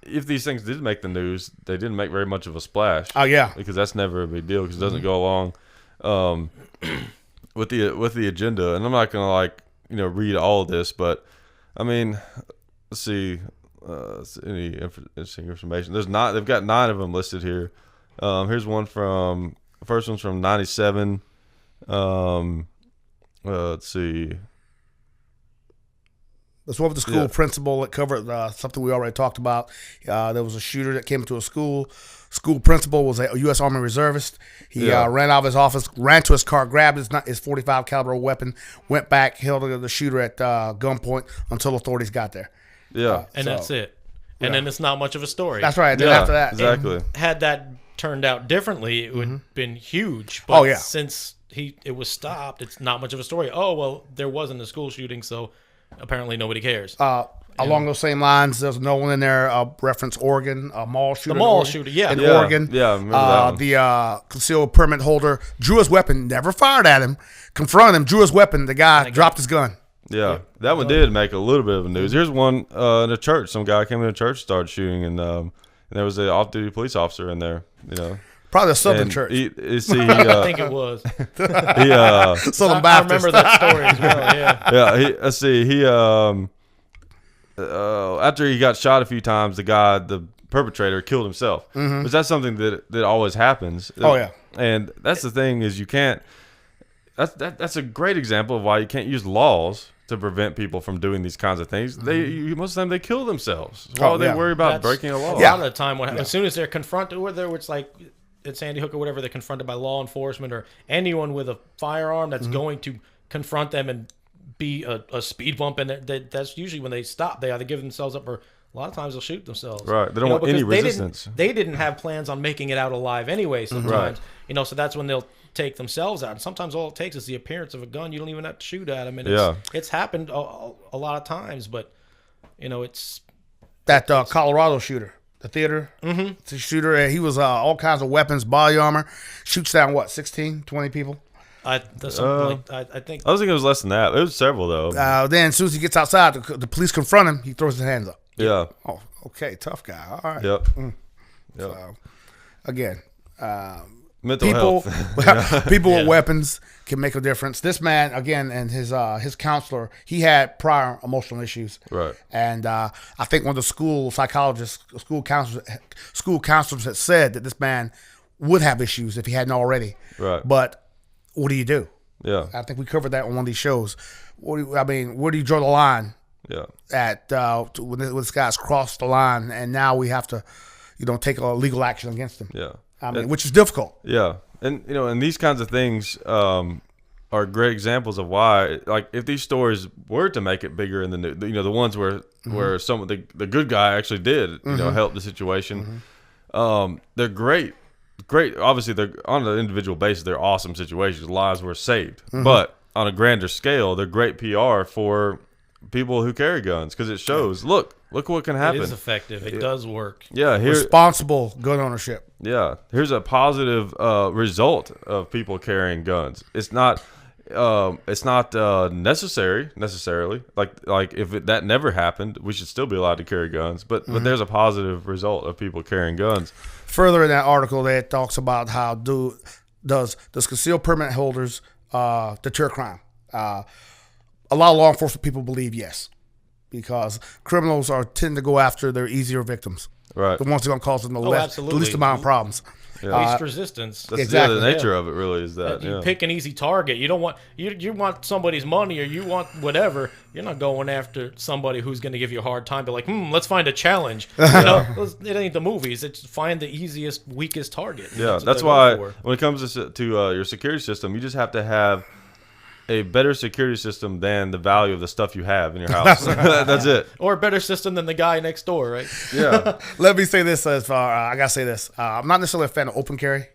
if these things did make the news, they didn't make very much of a splash. Oh yeah, because that's never a big deal because it doesn't go along with the agenda. And I'm not gonna read all of this, but let's see any interesting information. They've got 9 of them listed here. Here's one the first one's from 97. Let's see. Let's go over the school principal. It covered something we already talked about. There was a shooter that came into a school. School principal was a U.S. Army reservist. He ran out of his office, ran to his car, grabbed his 45 caliber weapon, went back, held the shooter at gunpoint until authorities got there. Yeah, and that's it. And then it's not much of a story. That's right. Then after that, exactly. And had that turned out differently, it would have been huge. But since it was stopped, it's not much of a story. Oh well, there wasn't a school shooting, so apparently nobody cares. Along those same lines, there's no one in there reference Oregon, a mall shooter. The mall shooter, in Oregon. Yeah, I remember that one. The concealed permit holder drew his weapon, never fired at him, confronted him, drew his weapon. The guy dropped his gun. Yeah, that one did make a little bit of news. Here's one in a church. Some guy came in a church, started shooting, and there was an off-duty police officer in there. Probably a Southern church. I think it was. Southern Baptist. I remember that story as well. Yeah. After he got shot a few times, the perpetrator killed himself. Mm-hmm. But that's something that always happens. Oh yeah. And that's the thing is you can't. That's a great example of why you can't use laws to prevent people from doing these kinds of things. Most of the time they kill themselves. Why would they worry about breaking a law? A lot of the time, as soon as they're confronted, whether it's like at Sandy Hook or whatever, they're confronted by law enforcement or anyone with a firearm that's going to confront them and be a speed bump, and that's usually when they stop. They either give themselves up, or a lot of times they'll shoot themselves. Right. They don't want any resistance. They didn't have plans on making it out alive anyway. Sometimes, so that's when they'll take themselves out. And sometimes all it takes is the appearance of a gun. You don't even have to shoot at them. And it's happened a lot of times, but it's that Colorado shooter, the theater the shooter. He was all kinds of weapons, body armor, shoots down 16, 20 people. I think I was thinking it was less than that. It was several though. Then as soon as he gets outside, the police confront him. He throws his hands up. Yeah. Oh, okay, tough guy. All right. Yep. Yep. So, again, mental health. People with weapons can make a difference. This man, again, and his counselor, he had prior emotional issues. Right. And I think one of the school psychologists, school counselors had said that this man would have issues if he hadn't already. Right. But what do you do? Yeah. I think we covered that on one of these shows. Where do you draw the line? Yeah. At when this guy's crossed the line, and now we have to, take a legal action against him. Yeah. Which is difficult. Yeah, and and these kinds of things are great examples of why. Like, if these stories were to make it bigger in the news, the ones where some of the good guy actually did help the situation, they're great. Great. Obviously, they're on an individual basis. They're awesome situations. Lives were saved, but on a grander scale, they're great PR for people who carry guns because it shows. Look what can happen. It is effective. It does work. Yeah, responsible gun ownership. Yeah, here's a positive result of people carrying guns. It's not necessarily. Like if that never happened, we should still be allowed to carry guns. But there's a positive result of people carrying guns. Further in that article, it talks about how does concealed permit holders deter crime. A lot of law enforcement people believe yes, because criminals tend to go after their easier victims. Right. The ones that are going to cause them the least amount of problems. Yeah. Least resistance. That's the nature of it, really, is that. You pick an easy target. You don't want you want somebody's money, or you want whatever. You're not going after somebody who's going to give you a hard time. Be like, let's find a challenge. It ain't the movies. It's find the easiest, weakest target. Yeah, that's why when it comes to your security system, you just have to have a better security system than the value of the stuff you have in your house. That's it. Or a better system than the guy next door, right? Yeah. Let me say this as far. I gotta say this. I'm not necessarily a fan of open carry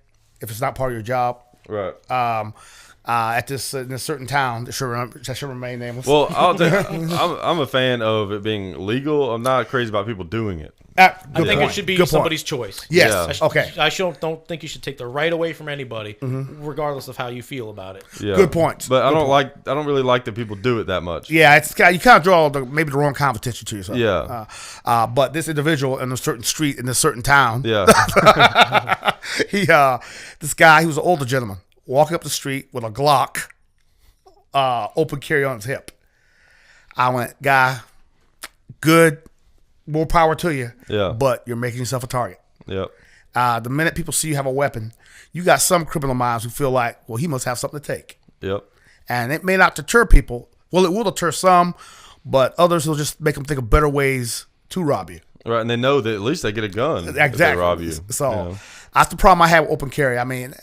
if it's not part of your job. Right. In this certain town that should remain nameless. Well, I'm a fan of it being legal. I'm not crazy about people doing it. I think it should be somebody's choice. Yes. Yeah. Okay. I don't think you should take the right away from anybody, regardless of how you feel about it. Yeah. Good point. But I don't really like that people do it that much. Yeah, you kind of draw maybe the wrong competition to yourself. Yeah. But this individual in a certain street in a certain town. Yeah. This guy, he was an older gentleman, walking up the street with a Glock, open carry on his hip. I went, guy, good. More power to you. Yeah. But you're making yourself a target. Yep. The minute people see you have a weapon, you got some criminal minds who feel like, well, he must have something to take. Yep. And it may not deter people. Well, it will deter some, but others will just make them think of better ways to rob you. Right, and they know that at least they get a gun Exactly. if they rob you. So that's the problem I have with open carry. I mean,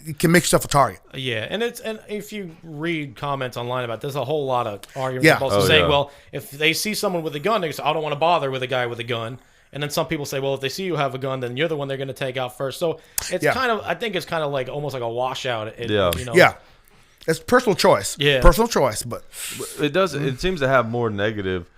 you can make yourself a target. Yeah, and if you read comments online about it, there's a whole lot of arguments about saying, well, if they see someone with a gun, they say, I don't want to bother with a guy with a gun. And then some people say, well, if they see you have a gun, then you're the one they're going to take out first. So it's I think it's kind of like almost like a washout. It's personal choice. Yeah. Personal choice, but it does. It seems to have more negative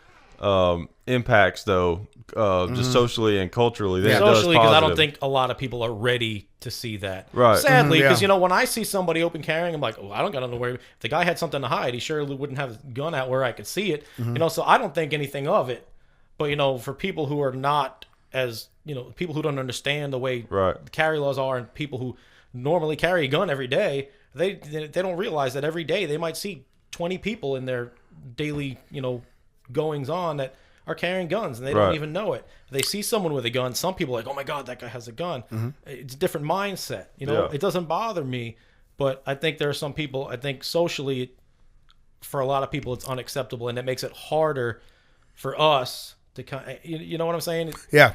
impacts, though, just socially and culturally. Than it does socially, because I don't positive. think a lot of people are ready to see that. Right. Sadly, because when I see somebody open carrying, I'm like, oh, I don't got to know where. If the guy had something to hide, he surely wouldn't have his gun out where I could see it. So I don't think anything of it. But for people who are not as people who don't understand the way carry laws are, and people who normally carry a gun every day, they don't realize that every day they might see 20 people in their daily goings on that are carrying guns, and they don't even know it. They see someone with a gun. Some people are like, oh my God, that guy has a gun. It's a different mindset. It doesn't bother me, but I think there are some people. I think socially, for a lot of people, it's unacceptable, and it makes it harder for us to you know what I'm saying? Yeah.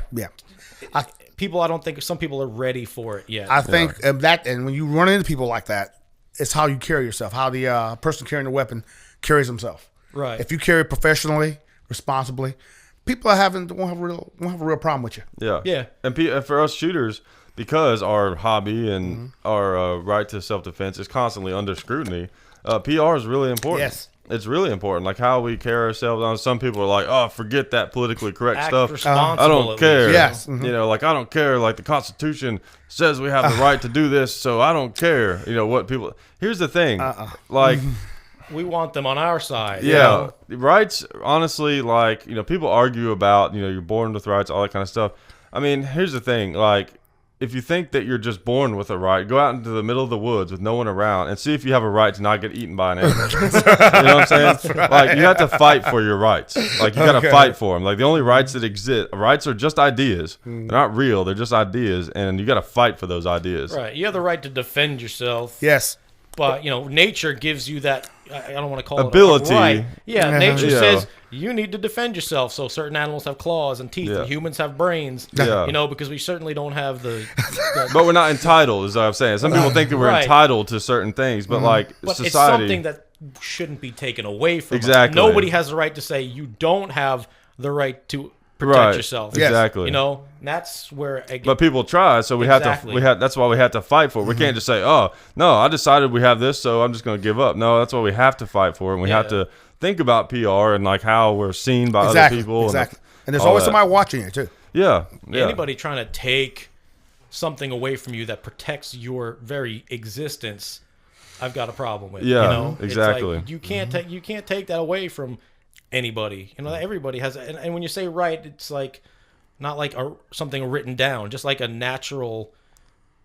I don't think some people are ready for it yet. I think and when you run into people like that, it's how you carry yourself, how the person carrying the weapon carries himself. Right. If you carry professionally, responsibly, people won't have a real problem with you. Yeah. Yeah. And for us shooters, because our hobby and our right to self-defense is constantly under scrutiny, PR is really important. Yes. It's really important, like how we carry ourselves. Some people are like, "Oh, forget that politically correct Act stuff. responsible, I don't care." Yes, like I don't care. Like the Constitution says we have the right to do this, so I don't care. What people. Here's the thing, like we want them on our side. Yeah, rights. Honestly, like people argue about you're born with rights, all that kind of stuff. I mean, here's the thing, like. If you think that you're just born with a right, go out into the middle of the woods with no one around and see if you have a right to not get eaten by an animal. You know what I'm saying? Right. Like, you have to fight for your rights. Like, you got to fight for them. Like, the only rights that exist, rights are just ideas. They're not real. They're just ideas, and you got to fight for those ideas. Right. You have the right to defend yourself. Yes. But, nature gives you that, I don't want to call ability. it a right. Yeah, nature says you need to defend yourself. So certain animals have claws and teeth, and humans have brains. Yeah. Because we certainly don't have the but we're not entitled, is what I'm saying. Some people think that we're entitled to certain things, but but society. It's something that shouldn't be taken away from us. Exactly. Nobody has the right to say you don't have the right to protect yourself. Yes. Exactly. And that's where but people try, so we have to that's why we have to fight for it. We can't just say, "Oh, no, I decided we have this, so I'm just going to give up." No, that's why we have to fight for it. And we have to think about PR and like how we're seen by other people. Exactly. And there's always somebody watching you too. Yeah. Anybody trying to take something away from you that protects your very existence, I've got a problem with. Yeah, exactly. It's like you can't take that away from anybody. Everybody has, and when you say right, it's like not like something written down, just like a natural.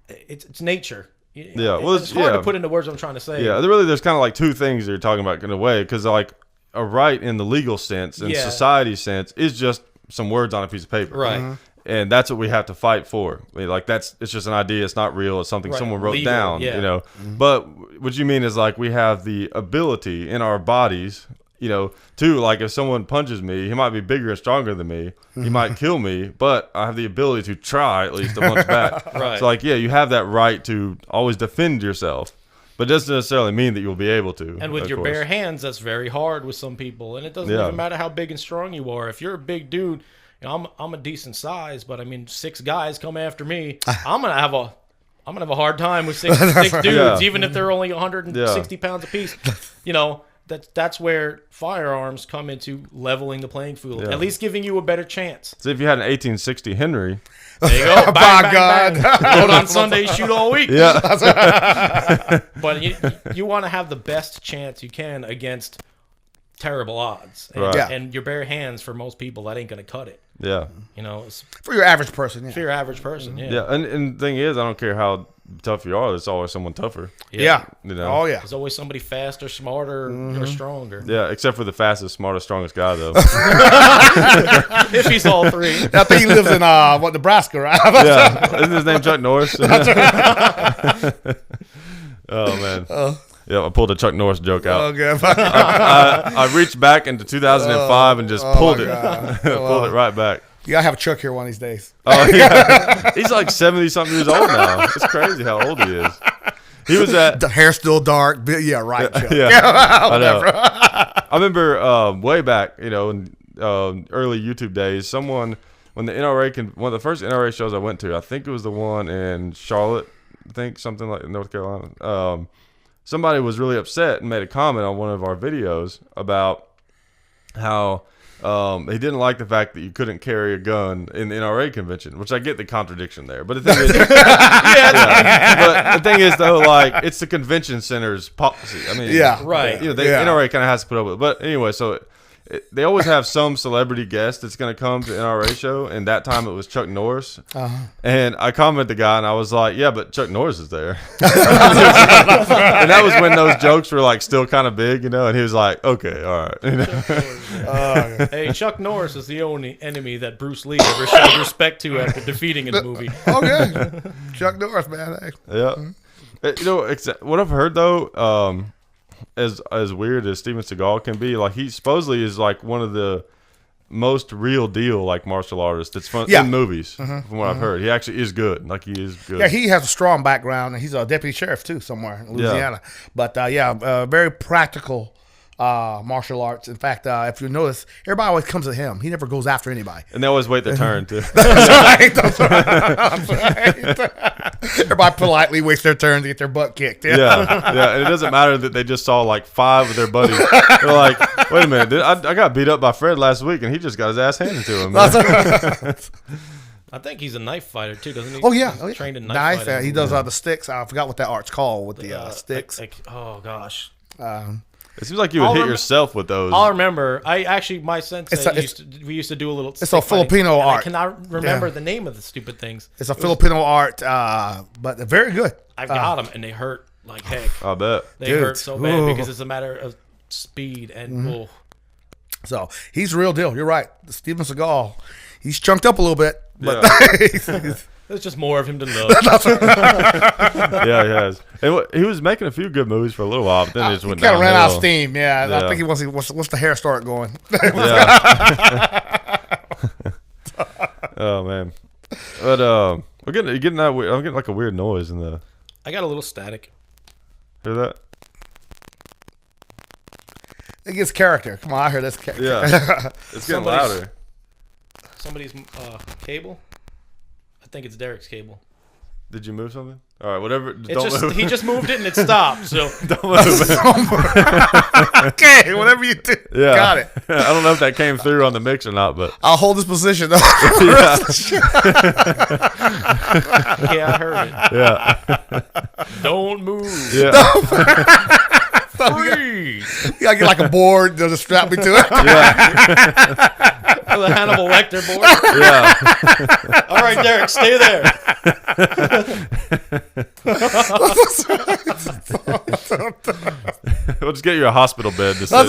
It's nature. Yeah, well, it's hard to put into words what I'm trying to say. Yeah, there's kind of like two things you're talking about in a way, because like a right in the legal sense and society sense is just some words on a piece of paper, right? And that's what we have to fight for. I mean, like it's just an idea. It's not real. It's something someone wrote legal, down. Yeah. But what you mean is like we have the ability in our bodies. To like if someone punches me, he might be bigger and stronger than me. He might kill me, but I have the ability to try at least to punch back. Right. So like, you have that right to always defend yourself, but it doesn't necessarily mean that you'll be able to. And with your bare hands, that's very hard with some people. And it doesn't even matter how big and strong you are. If you're a big dude, I'm a decent size, but I mean, 6 guys come after me, I'm gonna have a hard time with six dudes, even if they're only 160 pounds apiece. That's where firearms come into leveling the playing field. At least giving you a better chance. So if you had an 1860 Henry, there you go. Bang, bang, bang. Load on Sunday, shoot all week. Yeah. But you want to have the best chance you can against terrible odds. And your bare hands, for most people, that ain't going to cut it. Yeah. For your average person. For your average person, Yeah, and the thing is, I don't care how tough you are, there's always someone tougher. Yeah. Oh, yeah. There's always somebody faster, smarter, or stronger. Yeah, except for the fastest, smartest, strongest guy, though. If he's all three. I think he lives in, Nebraska, right? Yeah. Isn't his name Chuck Norris? Oh, man. Yeah, I pulled a Chuck Norris joke out. Oh, good. I reached back into 2005 and just pulled it. Pulled it right back. You gotta have Chuck here one of these days. Oh yeah, he's like 70-something years old now. It's crazy how old he is. He was at the hair still dark. Yeah, right. Chuck. Yeah, I know. I remember way back, in early YouTube days, when the NRA one of the first NRA shows I went to, I think it was the one in Charlotte, I think something like North Carolina. Somebody was really upset and made a comment on one of our videos about how he didn't like the fact that you couldn't carry a gun in the NRA convention, which I get the contradiction there. But the thing is, but the thing is though, like, it's the convention center's policy. I mean, right. The NRA kind of has to put up with it. But anyway, so they always have some celebrity guest that's going to come to NRA show, and that time it was Chuck Norris. And I commented the guy, and I was like, "Yeah, but Chuck Norris is there." And that was when those jokes were like still kind of big, and he was like, "Okay, all right." Hey, Chuck Norris is the only enemy that Bruce Lee ever showed respect to after defeating in the movie. Okay, Chuck Norris, man. Yeah, what I've heard though. As weird as Steven Seagal can be, like, he supposedly is like one of the most real deal like martial artists that's fun in movies. From what I've heard, he actually is good. Like, he is good. Yeah, he has a strong background, and he's a deputy sheriff too somewhere in Louisiana. But very practical martial arts. In fact, if you notice, everybody always comes to him. He never goes after anybody. And they always wait their turn too. That's right. Everybody politely waits their turn to get their butt kicked. Yeah. And it doesn't matter that they just saw like 5 of their buddies. They're like, wait a minute, I got beat up by Fred last week, and he just got his ass handed to him. I think he's a knife fighter too, doesn't he? Oh yeah, trained in knife fighting. He does the sticks. I forgot what that art's called with the sticks. Oh gosh. It seems like you would hit yourself with those. I'll remember. My sensei we used to do a little. It's a Filipino art. I cannot remember the name of the stupid things. It's a Filipino art, but very good. I've got them, and they hurt like heck. I bet They hurt so bad because it's a matter of speed and. So he's real deal. You're right. Steven Seagal, he's chunked up a little bit, but there's just more of him to know. Yeah, he has. And he was making a few good movies for a little while, but then he just went down. Kind of ran out of steam. Yeah, I think he wants the hair start going. Oh man, but we're getting that. I'm getting like a weird noise in the. I got a little static. Hear that? It gets character. Come on, I heard this character. Yeah, it's getting louder. Somebody's cable. I think it's Derrick's cable. Did you move something? All right, whatever. Move. He just moved it and it stopped. So don't move. Okay, whatever you do. Yeah, got it. I don't know if that came through on the mix or not, but I'll hold this position. Yeah, I heard it. Yeah. Don't move. Yeah. Freeze. You gotta get like a board. They'll just strap me to it. Yeah. The Hannibal Lecter board. Yeah. All right, Derrick, stay there. We'll just get you a hospital bed to sit in.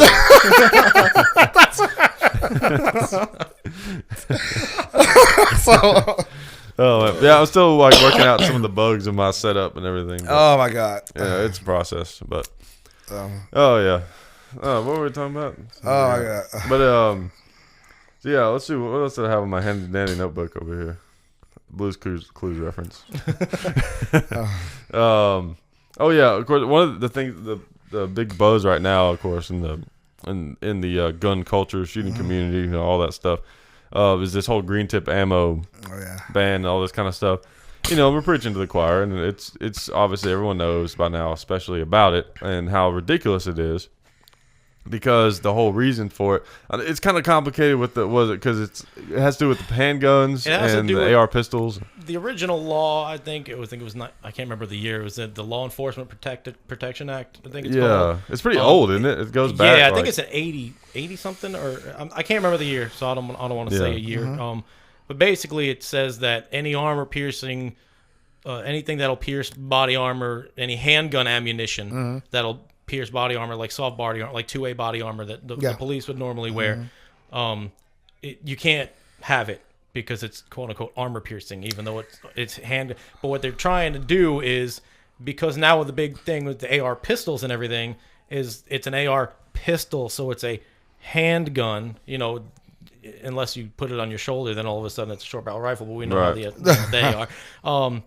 Oh yeah, I'm still like working out some of the bugs in my setup and everything. Oh my god. Yeah, it's a process, but oh yeah. What were we talking about? Oh my god. But so yeah, let's see what else did I have in my handy dandy notebook over here. Blue's Clues reference. Oh yeah, of course. One of the things, the big buzz right now, of course, in the gun culture, shooting community, all that stuff, is this whole green tip ammo ban and all this kind of stuff. We're preaching to the choir, and it's obviously everyone knows by now, especially about it and how ridiculous it is. Because the whole reason for it, it's kind of complicated with because it has to do with the handguns and the AR pistols. The original law, I think it was not. I can't remember the year. It was the Law Enforcement Protection Act. I think it's called. It's pretty old, isn't it? It goes back. Yeah, I think it's an 80 something, or I can't remember the year, so I don't want to say a year. But basically, it says that any armor piercing, anything that'll pierce body armor, any handgun ammunition that'll pierce body armor, like soft body armor, like 2A body armor that the police would normally wear, you can't have it because it's quote unquote armor piercing, even though it's hand. But what they're trying to do is because now the big thing with the AR pistols and everything is it's an AR pistol, so it's a handgun. You know, unless you put it on your shoulder, then all of a sudden it's a short barrel rifle. But we know how they are.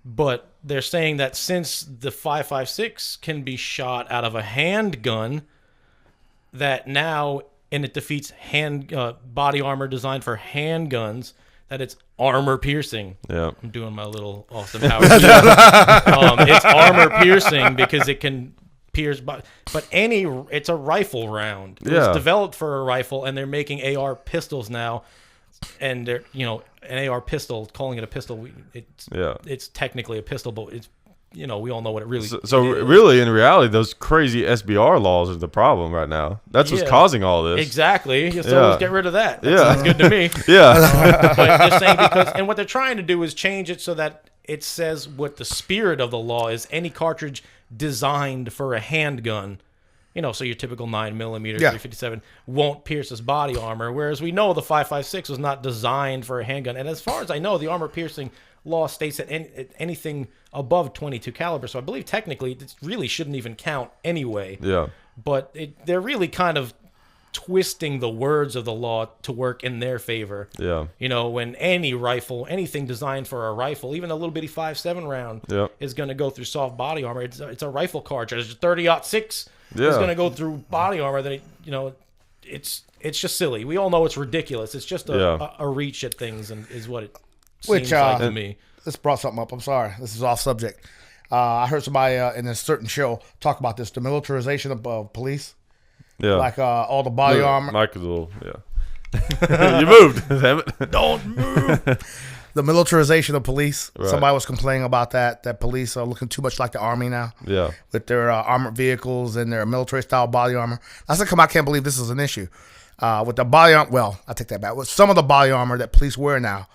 But they're saying that since the 5.56 can be shot out of a handgun, that now, and it defeats body armor designed for handguns, that it's armor piercing. Yeah, I'm doing my little Austin Powers. It's armor piercing because it can pierce, but it's a rifle round. It was developed for a rifle, and they're making AR pistols now, and they're an AR pistol, calling it a pistol. It's technically a pistol, but it's we all know what it really is. So really, in reality, those crazy SBR laws are the problem right now. That's what's causing all this. Exactly. So let's get rid of that. That sounds good to me. But just saying, and what they're trying to do is change it so that it says what the spirit of the law is: any cartridge designed for a handgun. So your typical 9mm, 357 won't pierce his body armor, whereas we know the 5.56 was not designed for a handgun. And as far as I know, the armor piercing law states that anything above 22 caliber. So I believe technically it really shouldn't even count anyway. Yeah. But they're really kind of twisting the words of the law to work in their favor. Yeah. When any rifle, anything designed for a rifle, even a little bitty 5.7 round is going to go through soft body armor. It's a rifle cartridge. 30-06 is going to go through body armor. That it's just silly. We all know it's ridiculous. It's just a reach at things, and is what it seems like to me. This brought something up. I'm sorry. This is off subject. I heard somebody in a certain show talk about this, the militarization of police. Yeah. Like all the body armor. Michael, you moved. Damn it. Don't move. The militarization of police. Right. Somebody was complaining about that police are looking too much like the Army now. Yeah. With their armored vehicles and their military-style body armor. I said, I can't believe this is an issue. With the body armor, well, I take that back. With some of the body armor that police wear now,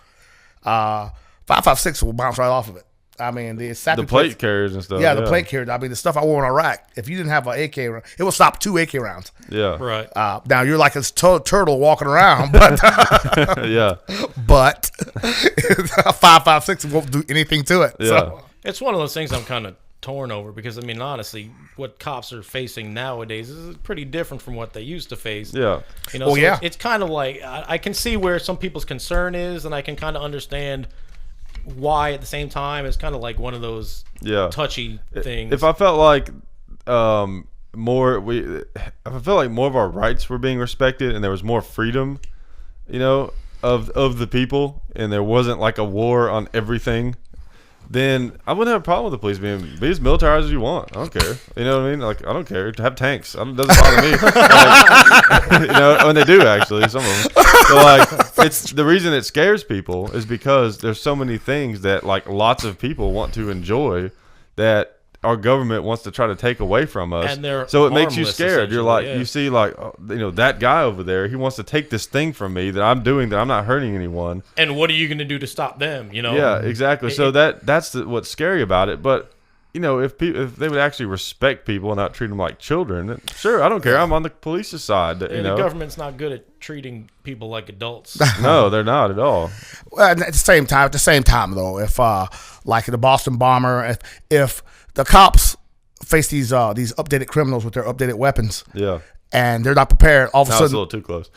5.56 will bounce right off of it. I mean, the plate carriers and stuff. Yeah, the plate carriers. I mean, the stuff I wore in Iraq. If you didn't have an AK round, it will stop 2 AK rounds. Yeah. Right. Now you're like a turtle walking around, but but 5.56 won't do anything to it. Yeah. So. It's one of those things I'm kind of torn over because, I mean, honestly, what cops are facing nowadays is pretty different from what they used to face. Yeah. It's kind of like I can see where some people's concern is, and I can kind of understand why at the same time. It's kind of like one of those touchy things. If I felt like more of our rights were being respected and there was more freedom, of the people, and there wasn't like a war on everything, then I wouldn't have a problem with the police be as militarized as you want. I don't care. You know what I mean? Like, I don't care. Have tanks. It doesn't bother me. When they do, actually, some of them. So, like, it's the reason it scares people is because there's so many things that, like, lots of people want to enjoy that our government wants to try to take away from us. And so it makes you scared. You're like, you see, like, that guy over there, he wants to take this thing from me that I'm doing that I'm not hurting anyone. And what are you going to do to stop them? Yeah, exactly. So that's what's scary about it. But if they would actually respect people and not treat them like children, then sure, I don't care. I'm on the police's side. The government's not good at treating people like adults. No, they're not at all. Well, at the same time, though, if like the Boston bomber, if the cops face these updated criminals with their updated weapons, and they're not prepared, all of a sudden, it's a little too close.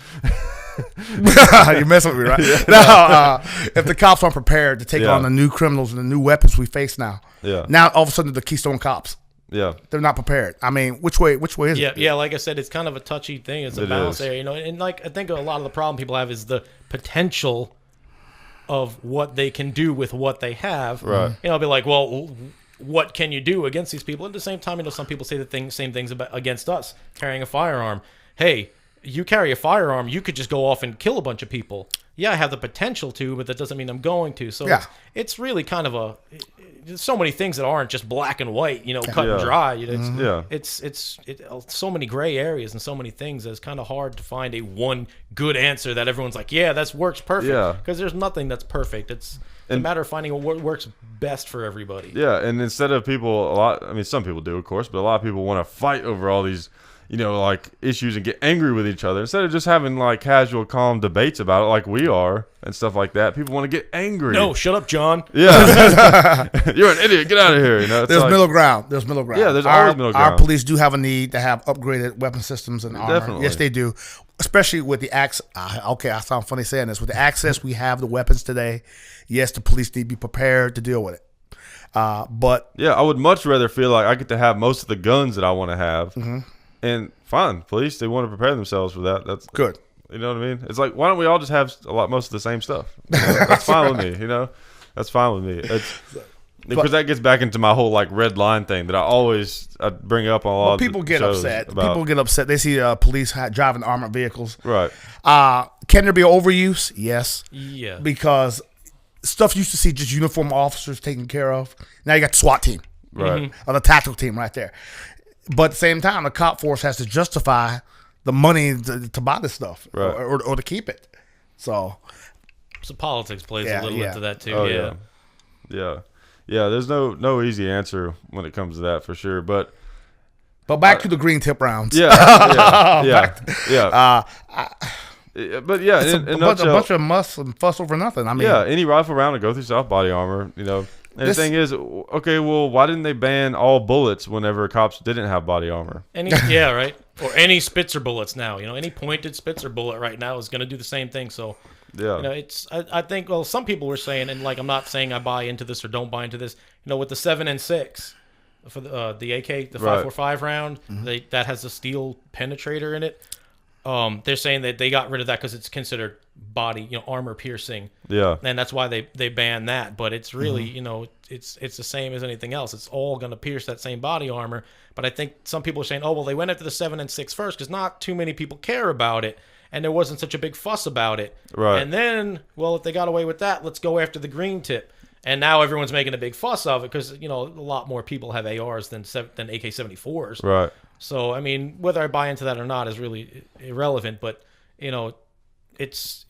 You're messing with me, right? No, if the cops aren't prepared to take on the new criminals and the new weapons we face now, now all of a sudden the Keystone Cops, they're not prepared. I mean, which way is it? Yeah. Like I said, it's kind of a touchy thing. It's a balance there, And like I think a lot of the problem people have is the potential of what they can do with what they have. Right. Be like, well, what can you do against these people? At the same time, some people say the same things against us carrying a firearm. Hey, you carry a firearm, you could just go off and kill a bunch of people. Yeah, I have the potential to, but that doesn't mean I'm going to. So it's really kind of there's so many things that aren't just black and white, cut and dry. It's so many gray areas and so many things that it's kind of hard to find a one good answer that everyone's like, yeah, that works perfect. Yeah. Because there's nothing that's perfect. It's a matter of finding what works best for everybody. Yeah, and instead of some people do, of course, but a lot of people want to fight over all these like issues and get angry with each other. Instead of just having like casual, calm debates about it like we are and stuff like that, people want to get angry. No, shut up, John. Yeah. You're an idiot. Get out of here. There's middle ground. There's middle ground. Yeah, there's always middle ground. Our police do have a need to have upgraded weapon systems and armor. Definitely. Yes, they do. Especially with the access. Okay, I sound funny saying this. With the access we have, the weapons today, yes, the police need to be prepared to deal with it. But yeah, I would much rather feel like I get to have most of the guns that I want to have. Mm-hmm. And fine, police, they want to prepare themselves for that. That's good. You know what I mean? It's like, why don't we all just have most of the same stuff? That's fine with me. That's fine with me. Because that gets back into my whole like red line thing that I bring up on a lot of people get upset. People get upset. They see police driving armored vehicles. Right. Can there be overuse? Yes. Yeah. Because stuff you used to see just uniform officers taken care of. Now you got the SWAT team. Right. Or the tactical team right there. But at the same time, the cop force has to justify the money to buy this stuff, right, or to keep it. So politics plays a little into that too. Oh, yeah. There's no easy answer when it comes to that for sure. But back to the green tip rounds. Yeah. But yeah, it's a bunch of muss and fuss over nothing. I mean, any rifle round will go through soft body armor. And the thing is, okay, well, why didn't they ban all bullets whenever cops didn't have body armor? Right. Or any Spitzer bullets now. Any pointed Spitzer bullet right now is going to do the same thing. So, I think, well, some people were saying, and like, I'm not saying I buy into this or don't buy into this, with the 7.6 for the AK, the 5.45 round, that has the steel penetrator in it. They're saying that they got rid of that because it's considered body, armor piercing. Yeah. And that's why they banned that. But it's really, it's the same as anything else. It's all going to pierce that same body armor. But I think some people are saying, oh, well, they went after the 7.6 first because not too many people care about it. And there wasn't such a big fuss about it. Right. And then, well, if they got away with that, let's go after the green tip. And now everyone's making a big fuss of it because, a lot more people have ARs than AK-74s. Right. So, I mean, whether I buy into that or not is really irrelevant. But, it's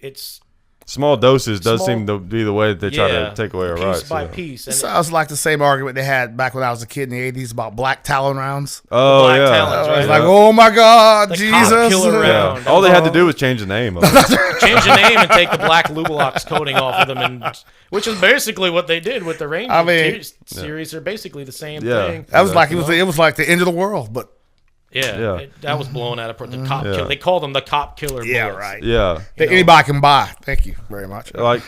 small doses does seem to be the way that they try to take away our rights. Piece by piece. It sounds like the same argument they had back when I was a kid in the 80s about black Talon rounds. Oh, black Talons, right? Like, oh my God, Jesus. Cop killer round. All they had to do was change the name of it. Change the name and take the black Lublox coating off of them, which is basically what they did with the Ranger series. They're basically the same thing. That was like, it was like the end of the world, but. That was blown out of the cop killer. They called them the cop killer bullets. Yeah, right. Yeah. Anybody can buy. Thank you very much. Well,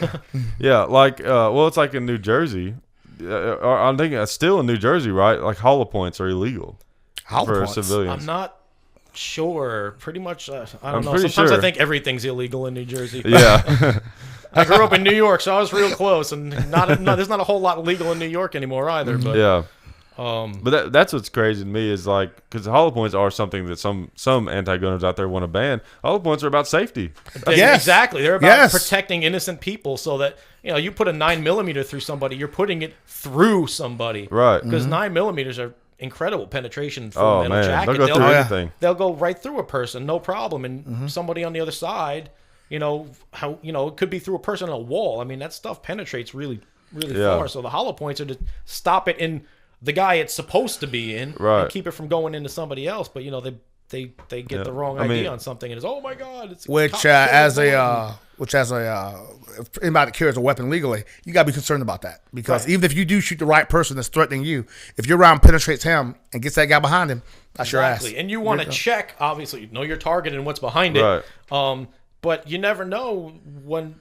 it's like in New Jersey. I'm thinking it's still in New Jersey, right? Like hollow points are illegal for civilians. I'm not sure. Pretty much, I don't know. Sometimes sure. I think everything's illegal in New Jersey. Yeah. I grew up in New York, so I was real close, and there's not a whole lot legal in New York anymore either. But yeah. But that's what's crazy to me is like, because hollow points are something that some anti-gunners out there want to ban. Hollow points are about safety. Exactly. They're about protecting innocent people so that, you put a 9mm through somebody, you're putting it through somebody. Right. Because 9mm are incredible penetration for a metal jacket. They'll go through anything. They'll go right through a person, no problem. And somebody on the other side, it could be through a person on a wall. I mean, that stuff penetrates really, really far. So the hollow points are to stop it in the guy it's supposed to be in, and keep it from going into somebody else. But they get the wrong idea on something, and it's, oh my God, it's as anybody that carries a weapon legally, you gotta be concerned about that because even if you do shoot the right person that's threatening you, if your round penetrates him and gets that guy behind him, that's your ass. And you want to check, obviously, know your target and what's behind it. But you never know when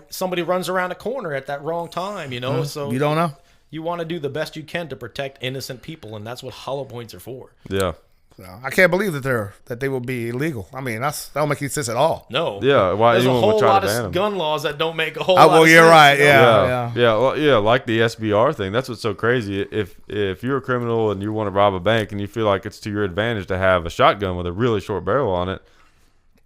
somebody runs around a corner at that wrong time. So you don't know. You want to do the best you can to protect innocent people, and that's what hollow points are for. Yeah. So, I can't believe that they will be illegal. I mean, that don't make any sense at all. No. Yeah. Why There's a anyone whole would try lot to ban of them? gun laws that don't make a whole lot of sense. Well, you're right. Yeah. Like the SBR thing. That's what's so crazy. If you're a criminal and you want to rob a bank and you feel like it's to your advantage to have a shotgun with a really short barrel on it,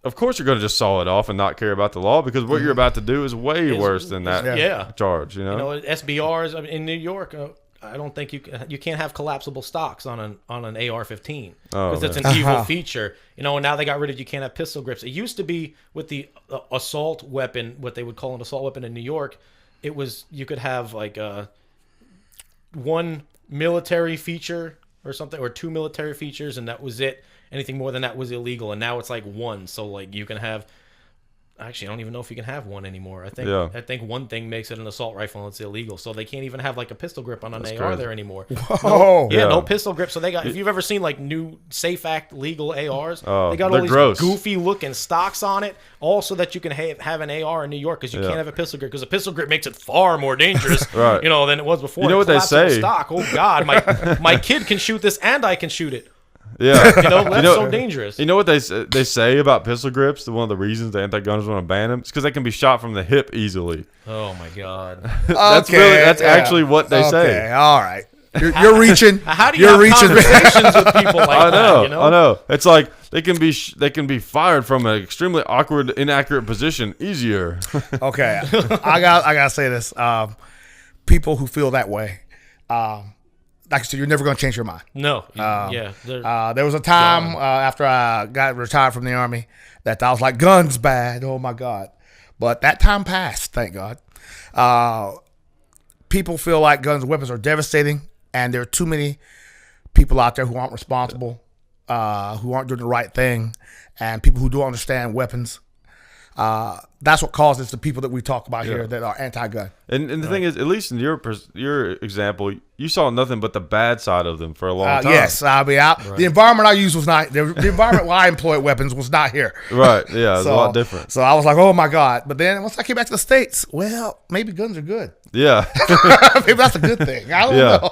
of course you're going to just saw it off and not care about the law because what you're about to do is way worse than that charge. SBRs in New York. I don't think you can't have collapsible stocks on an AR-15 because it's an evil feature. And now they got rid of you can't have pistol grips. It used to be with the assault weapon, what they would call an assault weapon in New York. It was you could have like one military feature or something, or two military features, and that was it. anything more than that was illegal, and now it's like 1. So like you can have. Actually, I don't even know if you can have 1 anymore. I think 1 thing makes it an assault rifle and it's illegal. So they can't even have like a pistol grip on an AR crazy. there anymore. Whoa. No pistol grip. So they got, if you've ever seen like new Safe Act legal ARs, they got all these gross. goofy looking stocks on it, all so that you can have an AR in New York because you can't have a pistol grip because a pistol grip makes it far more dangerous, right. than it was before. You know what they say? Stock. Oh God, my kid can shoot this and I can shoot it. Yeah, that's so dangerous. You know what they say about pistol grips? One of the reasons the anti-gunners want to ban them is because they can be shot from the hip easily. Oh my God, that's actually what they say. All right, you're reaching. How do you have conversations with people like I know, that? I know. It's like they can be fired from an extremely awkward, inaccurate position easier. Okay, I gotta say this. People who feel that way. Like I said, you're never going to change your mind. No. There was a time after I got retired from the Army that I was like, guns bad. Oh, my God. But that time passed, thank God. People feel like guns and weapons are devastating, and there are too many people out there who aren't responsible, who aren't doing the right thing, and people who don't understand weapons. That's what causes the people that we talk about here that are anti-gun. And the thing is, at least in your example, you saw nothing but the bad side of them for a long time. Yes, I mean, the environment I used was not the environment where I employed weapons was not here. Right? Yeah, it's a lot different. So I was like, oh my God! But then once I came back to the States, well, maybe guns are good. Yeah, maybe that's a good thing. I don't know.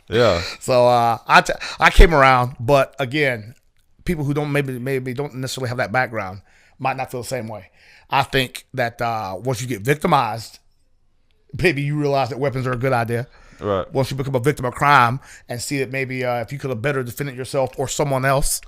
Yeah. So I came around, but again, people who don't maybe don't necessarily have that background might not feel the same way. I think that once you get victimized, maybe you realize that weapons are a good idea. Right. Once you become a victim of crime and see that maybe if you could have better defended yourself or someone else,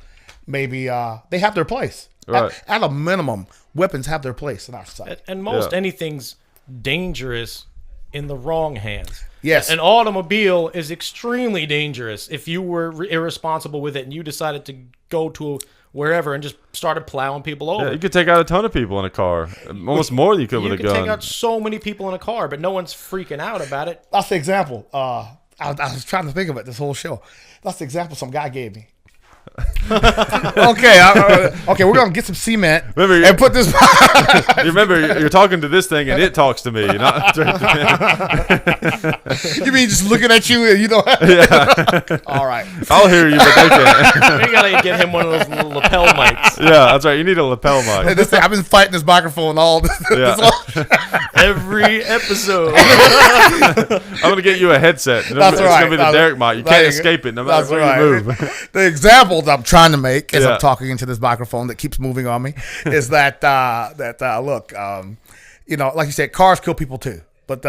maybe they have their place. Right. At a minimum, weapons have their place in our society. And most anything's dangerous in the wrong hands. Yes. An automobile is extremely dangerous if you were irresponsible with it and you decided to go to wherever and just started plowing people over. Yeah, you could take out a ton of people in a car. Almost more than you could with a gun. You can take out so many people in a car, but no one's freaking out about it. That's the example. I was trying to think of it this whole show. That's the example some guy gave me. Okay, we're gonna get some cement and put this. You remember, you're talking to this thing and it talks to me. You're not. You mean just looking at you and you know? Yeah. All right. I'll hear you, but they can't. We gotta get him one of those little lapel mics. Yeah, that's right. You need a lapel mic. I've been fighting this microphone all this. Every episode. I'm gonna get you a headset. It's gonna be the Derrick mic. You can't escape it no matter where you move. The example that I'm trying to make as I'm talking into this microphone that keeps moving on me is that look, like you said, cars kill people too. But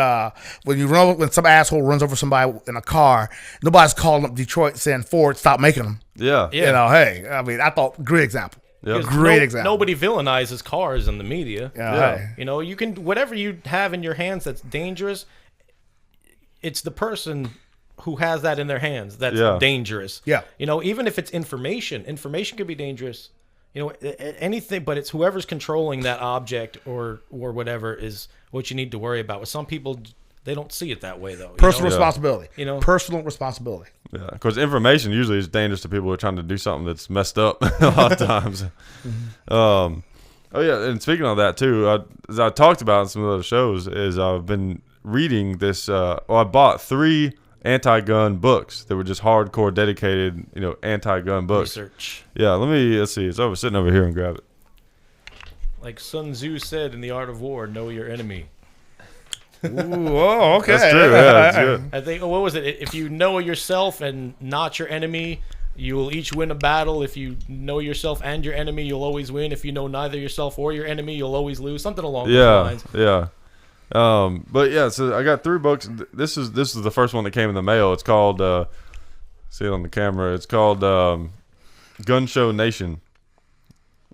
when some asshole runs over somebody in a car, nobody's calling up Detroit saying Ford stop making them. Yeah. Hey, I mean, I thought great example. Yep. Great example. Nobody villainizes cars in the media. Yeah. You can whatever you have in your hands that's dangerous. It's the person who has that in their hands that's dangerous. Yeah. Even if it's information could be dangerous. Anything, but it's whoever's controlling that object or whatever is what you need to worry about. With some people, they don't see it that way though. Personal responsibility. Personal responsibility. Yeah, because information usually is dangerous to people who are trying to do something that's messed up a lot of times. Oh yeah, and speaking of that too, as I talked about in some of the other shows, is I've been reading this. I bought 3 anti-gun books that were just hardcore dedicated, anti-gun books. Research. Yeah, let's see. It's sitting over here and grab it. Like Sun Tzu said in The Art of War, know your enemy. Ooh, okay. That's true. Yeah, that's good. I think, what was it? If you know yourself and not your enemy, you will each win a battle. If you know yourself and your enemy, you'll always win. If you know neither yourself or your enemy, you'll always lose. Something along those lines. Yeah. But yeah, so I got 3 books. This is the first one that came in the mail. It's called see it on the camera. It's called Gun Show Nation.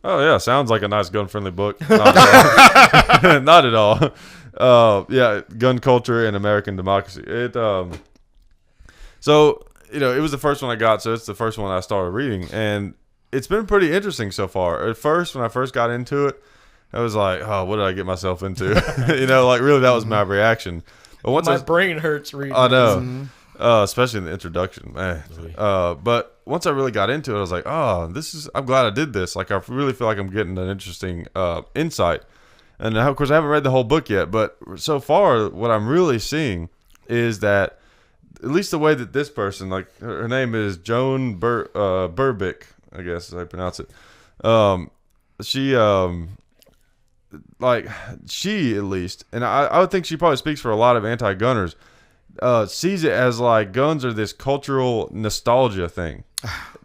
Oh yeah, sounds like a nice gun-friendly book. Not at all. Not at all. Yeah, gun culture and American democracy. So it was the first one I got, so it's the first one I started reading, and it's been pretty interesting so far. At first, when I first got into it, I was like, "Oh, what did I get myself into?" Really, that was my reaction. But once my brain hurts reading. I know. especially in the introduction, man. But once I really got into it, I was like, oh, I'm glad I did this. Like, I really feel like I'm getting an interesting insight. And of course, I haven't read the whole book yet, but so far, what I'm really seeing is that, at least the way that this person, like, her name is Joan Burbick, I guess is how I pronounce it. She at least, and I would think she probably speaks for a lot of anti-gunners, sees it as like guns are this cultural nostalgia thing.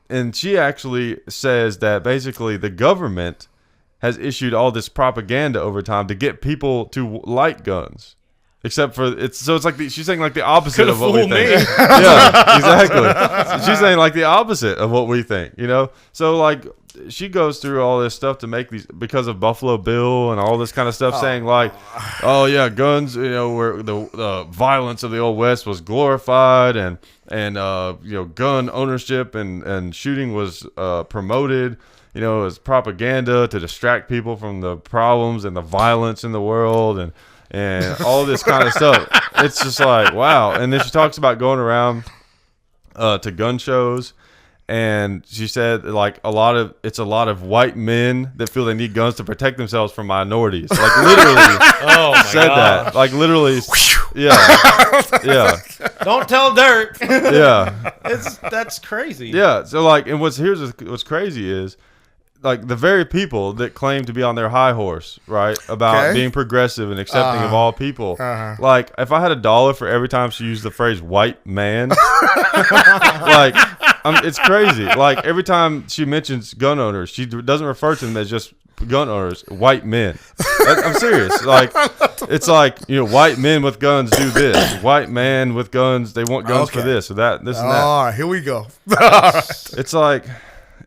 And she actually says that basically the government has issued all this propaganda over time to get people to like guns. Except for it's like she's saying like the opposite of what we think. Yeah, exactly. She's saying like the opposite of what we think, you know? So like she goes through all this stuff to make these, because of Buffalo Bill and all this kind of stuff, saying like, oh yeah, guns, you know, where the violence of the Old West was glorified, and you know, gun ownership and shooting was promoted, you know, as propaganda to distract people from the problems and the violence in the world, and all this kind of stuff. It's just like, wow. And then she talks about going around to gun shows, and she said like a lot of white men that feel they need guns to protect themselves from minorities. Like literally said that. Like literally. Yeah. Don't tell Derrick. Yeah. That's crazy. Yeah. So like, and what's crazy is, like, the very people that claim to be on their high horse, right, about being progressive and accepting of all people, like, if I had $1 for every time she used the phrase white man, like, it's crazy. Like, every time she mentions gun owners, she doesn't refer to them as just gun owners, white men. I'm serious. Like, it's like, you know, white men with guns do this. White man with guns, they want guns for this or that, this and that. All right, here we go. It's like...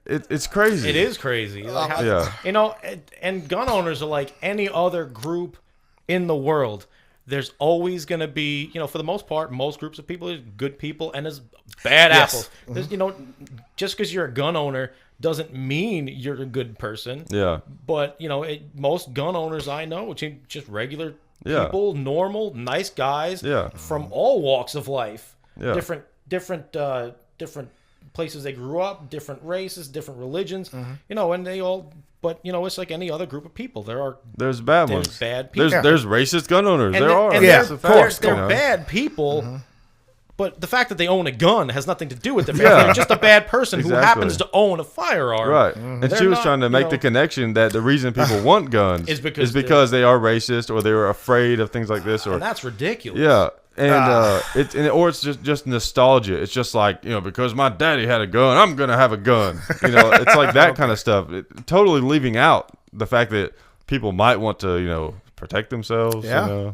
It's crazy. It is crazy. Like how, you know, and gun owners are like any other group in the world. There's always going to be, you know, for the most part, most groups of people, there's good people and there's bad apples. There's, you know, just because you're a gun owner doesn't mean you're a good person. Yeah. But, you know, most gun owners I know, just regular people, normal, nice guys from all walks of life. Yeah. Different places they grew up, different races, different religions, you know, and they all, but you know, it's like any other group of people. There's bad ones. Bad people. There's racist gun owners. And they're bad people, but the fact that they own a gun has nothing to do with it. They're just a bad person who happens to own a firearm. Right. And she was trying to make the connection that the reason people want guns is because they are racist or they were afraid of things like this. And that's ridiculous. Yeah. And it's just nostalgia. It's just like, you know, because my daddy had a gun, I'm gonna have a gun. You know, it's like that kind of stuff. Totally leaving out the fact that people might want to, you know, protect themselves. Yeah.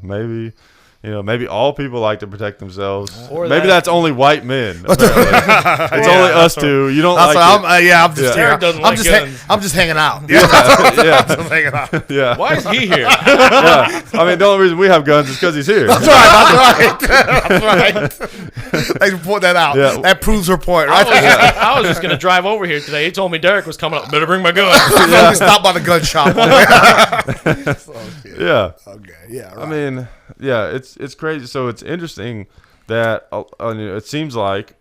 You know, maybe all people like to protect themselves. Or maybe that's only white men. It's only us two. You don't like it. I'm just hanging out. I'm hanging out. Yeah. Why is he here? I mean, the only reason we have guns is because he's here. That's right. That's right. Thanks for pointing that out. Yeah. That proves her point, right? I was just going to drive over here today. He told me Derrick was coming up. Better bring my gun. Stop by the gun shop. Yeah. Okay. Yeah. Right. I mean, yeah, it's crazy. So it's interesting that it seems like,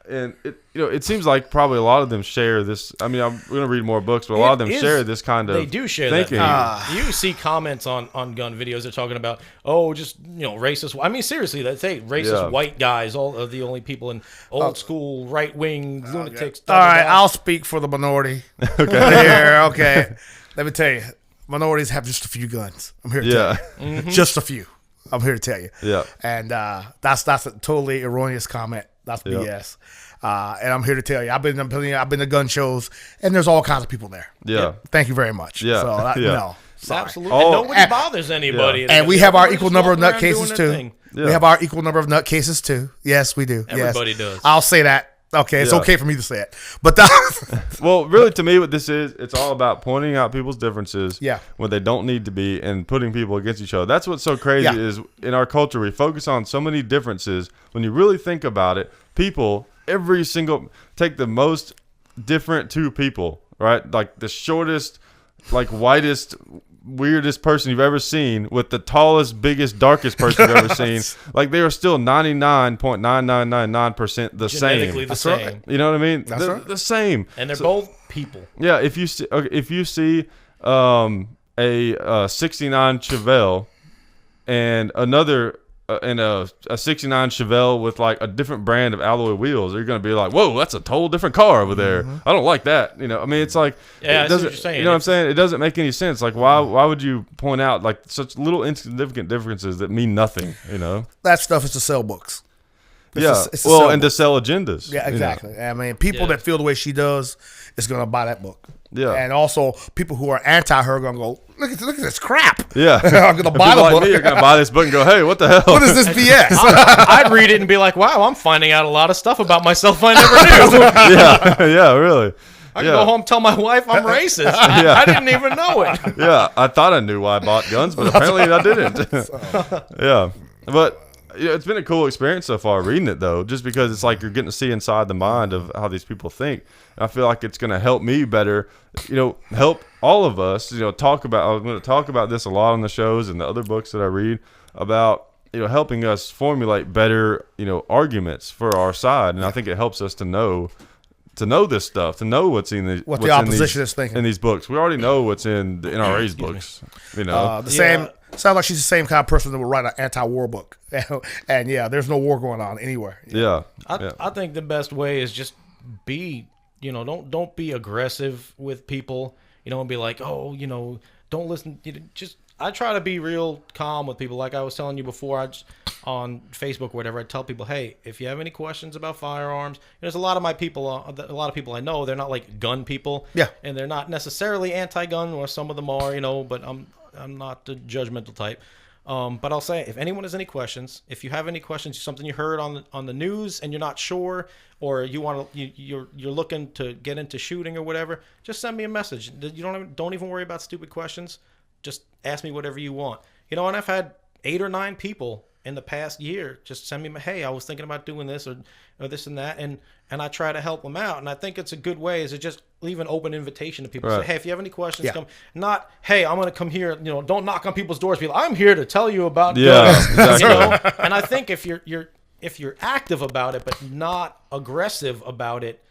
and it seems like probably a lot of them share this. I mean, I'm going to read more books, but a lot of them share this kind of. They do share thinking. That. You see comments on gun videos. They're talking about, just racist. I mean, seriously, they say racist white guys. All are the only people in old school right wing lunatics. All right, I'll speak for the minority. Okay. Let me tell you. Minorities have just a few guns. I'm here to tell you. Just a few. I'm here to tell you. Yeah. And that's a totally erroneous comment. That's BS. And I'm here to tell you. I've been to gun shows, and there's all kinds of people there. Yeah. Thank you very much. Yeah. So no. Absolutely. And nobody bothers anybody. And we have our equal number of nutcases too. Yeah. We have our equal number of nutcases too. Yes, we do. Everybody does. I'll say that. Okay, it's okay for me to say it. But well, really, to me, what this is, it's all about pointing out people's differences when they don't need to be and putting people against each other. That's what's so crazy is in our culture, we focus on so many differences. When you really think about it, people, take the most different two people, right? Like the shortest, like whitest weirdest person you've ever seen with the tallest, biggest, darkest person you've ever seen, like they are still 99.9999% the same. Genetically the same. Right. You know what I mean? That's They're right. the same. And they're both people. Yeah, if you see a 69 Chevelle and another and a 69 Chevelle with like a different brand of alloy wheels, you're going to be like, whoa, that's a total different car over there. I don't like that. You know, I mean, it's like, Yeah, it I see what doesn't, you're saying. you know what I'm saying? It doesn't make any sense. Like, why would you point out like such little insignificant differences that mean nothing, you know? That stuff is to sell books. It's to Well, sell and to books. sell agendas. Yeah, you know? exactly. I mean, people that feel the way she does is going to buy that book. Yeah. And also, people who are anti her are going to go, look at this crap. Yeah. I'm going to And buy people the like book. me are going to buy this book and go, hey, what the hell? What is this BS? I'd read it and be like, wow, I'm finding out a lot of stuff about myself I never knew. yeah, really. I can go home and tell my wife I'm racist. Yeah. I didn't even know it. Yeah, I thought I knew why I bought guns, but apparently I didn't. Yeah, but it's been a cool experience so far reading it, though, just because it's like you're getting to see inside the mind of how these people think. And I feel like it's going to help me better, help all of us, talk about. I'm going to talk about this a lot on the shows and the other books that I read about, helping us formulate better, arguments for our side. And I think it helps us to know this stuff, to know what's in the What the opposition is thinking in these books. We already know what's in the NRA's books. Same. Sounds like she's the same kind of person that would write an anti-war book. And yeah, there's no war going on anywhere. Yeah. I think the best way is just be, don't be aggressive with people, and be like, oh, don't listen. I try to be real calm with people. Like I was telling you before, on Facebook or whatever, I tell people, hey, if you have any questions about firearms, there's a lot of people I know, they're not like gun people. Yeah. And they're not necessarily anti-gun, or some of them are, but I'm not the judgmental type. But I'll say, if anyone has any questions, if you have any questions, something you heard on the news and you're not sure, or you're looking to get into shooting or whatever, just send me a message. You don't even worry about stupid questions. Just ask me whatever you want. And I've had 8 or 9 people in the past year just send me, hey, I was thinking about doing this or this and that, and I try to help them out. And I think it's a good way is to just leave an open invitation to people. Right. Say, hey, if you have any questions, come. Not, hey, I'm going to come here. Don't knock on people's doors. Be like, I'm here to tell you about guns. Exactly. And I think if you're active about it but not aggressive about it,